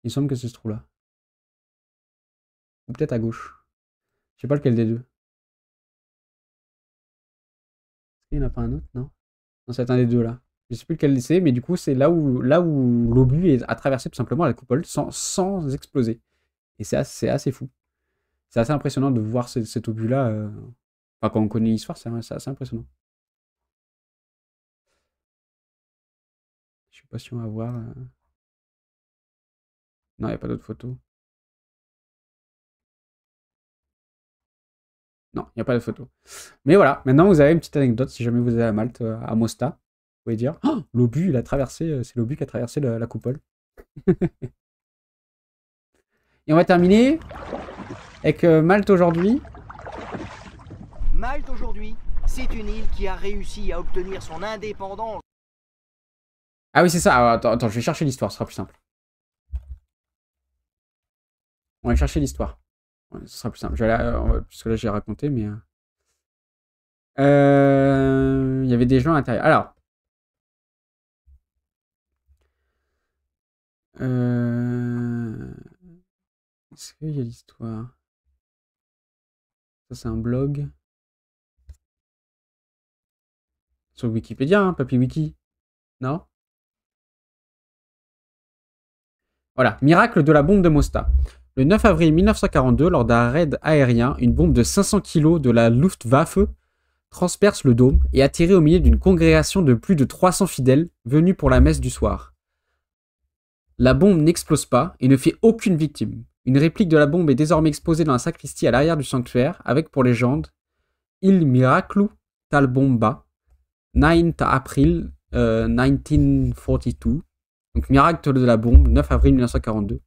Il semble que c'est ce trou-là. Ou peut-être à gauche. Je sais pas lequel des deux. Il n'y en a pas un autre, non? Non, c'est un des deux là. Je sais plus lequel c'est, mais du coup, c'est là où l'obus a traversé tout simplement la coupole sans exploser. Et c'est assez fou. C'est assez impressionnant de voir cet obus-là. Enfin, quand on connaît l'histoire, c'est assez impressionnant. Je sais pas si on va voir. Non, il n'y a pas d'autres photos. Non, il n'y a pas de photos. Mais voilà, maintenant vous avez une petite anecdote si jamais vous allez à Malte, à Mosta. Vous pouvez dire oh, l'obus, il a traversé, c'est l'obus qui a traversé la coupole. Et on va terminer avec Malte aujourd'hui. Malte aujourd'hui, c'est une île qui a réussi à obtenir son indépendance. Ah oui, c'est ça. Alors, attends, je vais chercher l'histoire, ce sera plus simple. On va chercher l'histoire. Ouais, ce sera plus simple. Puisque là, j'ai raconté, mais. Il y avait des gens à l'intérieur. Alors. Est-ce qu'il y a l'histoire? Ça, c'est un blog. Sur Wikipédia, hein, Papy Wiki. Non? Voilà, miracle de la bombe de Mosta. Le 9 avril 1942, lors d'un raid aérien, une bombe de 500 kg de la Luftwaffe transperce le dôme et atterrit au milieu d'une congrégation de plus de 300 fidèles venus pour la messe du soir. La bombe n'explose pas et ne fait aucune victime. Une réplique de la bombe est désormais exposée dans la sacristie à l'arrière du sanctuaire, avec pour légende Il miraclu tal bomba, 9 April 1942. Donc miracle de la bombe, 9 avril 1942.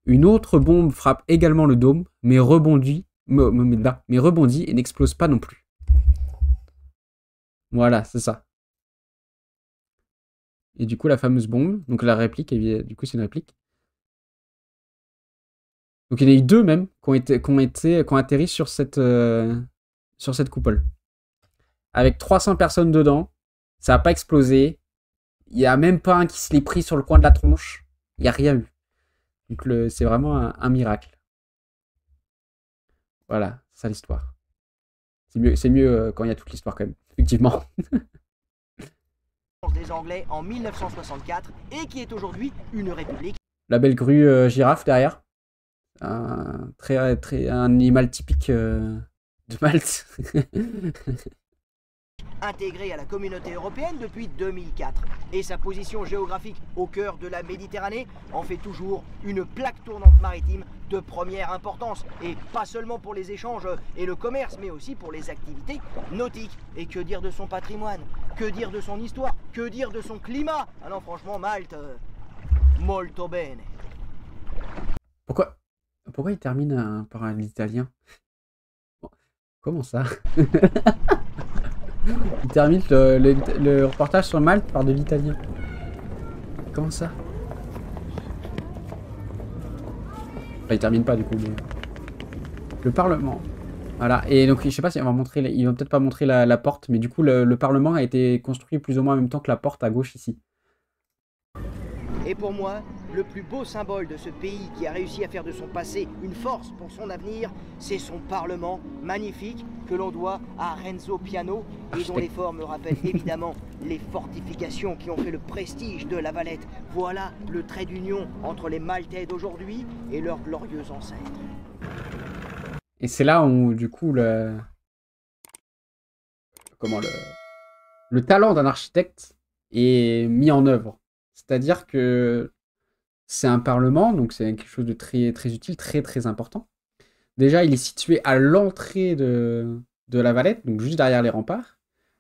Une autre bombe frappe également le dôme, mais rebondit et n'explose pas non plus. Voilà, c'est ça. Et du coup, la fameuse bombe, donc la réplique, du coup, c'est une réplique. Donc il y en a eu deux même qui ont atterri sur cette coupole. Avec 300 personnes dedans, ça n'a pas explosé. Il n'y a même pas un qui se l'est pris sur le coin de la tronche. Il n'y a rien eu. Donc c'est vraiment un miracle. Voilà, c'est ça l'histoire. C'est mieux quand il y a toute l'histoire quand même, effectivement. Des Anglais en 1964 et qui est aujourd'hui une république. La belle grue girafe derrière. Un animal typique de Malte. Intégré à la communauté européenne depuis 2004. Et sa position géographique au cœur de la Méditerranée en fait toujours une plaque tournante maritime de première importance. Et pas seulement pour les échanges et le commerce, mais aussi pour les activités nautiques. Et que dire de son patrimoine? Que dire de son histoire? Que dire de son climat? Ah non, franchement, Malte, molto bene. Pourquoi il termine par un italien? Comment ça? Il termine le reportage sur Malte par de l'italien. Comment ça? Enfin, il termine pas du coup, mais... Le Parlement. Voilà, et donc je sais pas si on va montrer... Ils vont peut-être pas montrer la porte, mais du coup le Parlement a été construit plus ou moins en même temps que la porte à gauche ici. Et pour moi, le plus beau symbole de ce pays qui a réussi à faire de son passé une force pour son avenir, c'est son Parlement magnifique que l'on doit à Renzo Piano et dont les formes rappellent évidemment les fortifications qui ont fait le prestige de La Valette. Voilà le trait d'union entre les Maltais d'aujourd'hui et leurs glorieux ancêtres. Et c'est là où du coup le talent d'un architecte est mis en œuvre. C'est-à-dire que c'est un parlement, donc c'est quelque chose de très, très utile, très, très important. Déjà, il est situé à l'entrée de la Valette, donc juste derrière les remparts.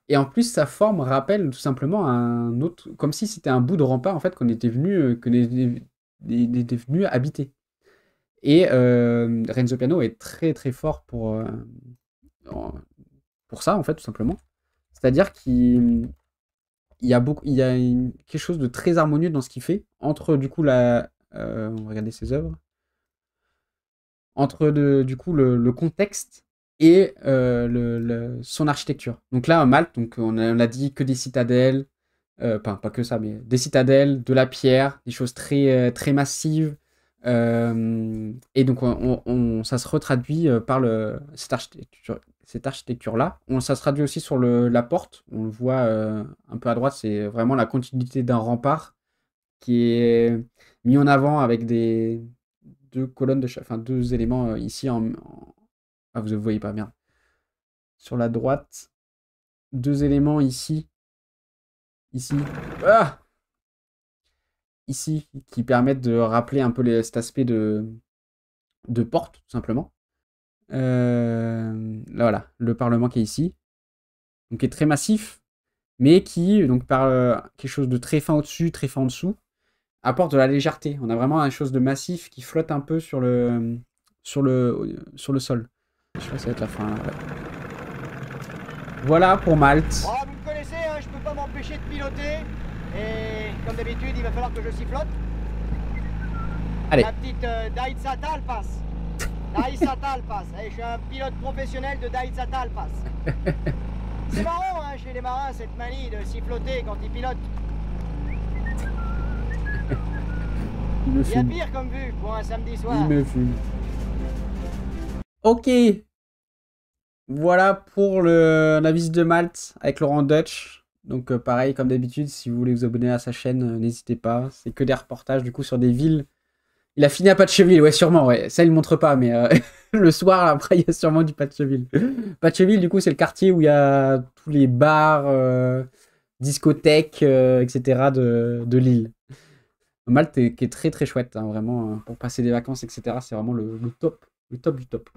Et en plus, sa forme rappelle tout simplement un autre, comme si c'était un bout de rempart en fait qu'on était venu habiter. Et Renzo Piano est très très fort pour ça en fait tout simplement. C'est-à-dire qu'il y a quelque chose de très harmonieux dans ce qu'il fait entre du coup on va regarder ses œuvres, entre du coup le contexte et son architecture. Donc là, Malte, donc on a dit que des citadelles, pas que ça, mais des citadelles, de la pierre, des choses très, très massives. Et donc ça se retraduit par cette architecture-là. Ça se traduit aussi sur la porte. On le voit un peu à droite, c'est vraiment la continuité d'un rempart qui est mis en avant avec deux colonnes enfin deux éléments ici Ah, vous ne voyez pas, merde. Sur la droite, deux éléments ici. Ah ici, qui permettent de rappeler un peu cet aspect de porte, tout simplement. Là, voilà, le Parlement qui est ici. Donc, qui est très massif, mais qui, donc, par quelque chose de très fin au-dessus, très fin en dessous, apporte de la légèreté. On a vraiment quelque chose de massif qui flotte un peu sur le sol. Je crois que ça va être la fin. Là, ouais. Voilà pour Malte. Oh, vous me connaissez, hein, je peux pas m'empêcher de piloter. Et comme d'habitude, il va falloir que je sifflote. Allez. La petite Daitsa Talpas. Daitsa Talpas. Je suis un pilote professionnel de Daitsa Talpas. C'est marrant, hein, chez les marins, cette manie de siffloter quand ils pilotent. Il y a pire comme vue pour un samedi soir. Il me fume. Ok. Voilà pour la visite de Malte avec Laurent Dutch. Donc pareil, comme d'habitude, si vous voulez vous abonner à sa chaîne, n'hésitez pas. C'est que des reportages du coup sur des villes. Il a fini à Patcheville, ouais, sûrement, ouais. Ça, il ne montre pas, mais le soir, après, il y a sûrement du Patcheville. Patcheville, du coup, c'est le quartier où il y a tous les bars, discothèques, etc. de l'île. Malte qui est très très chouette, hein, vraiment, pour passer des vacances, etc. C'est vraiment le top du top.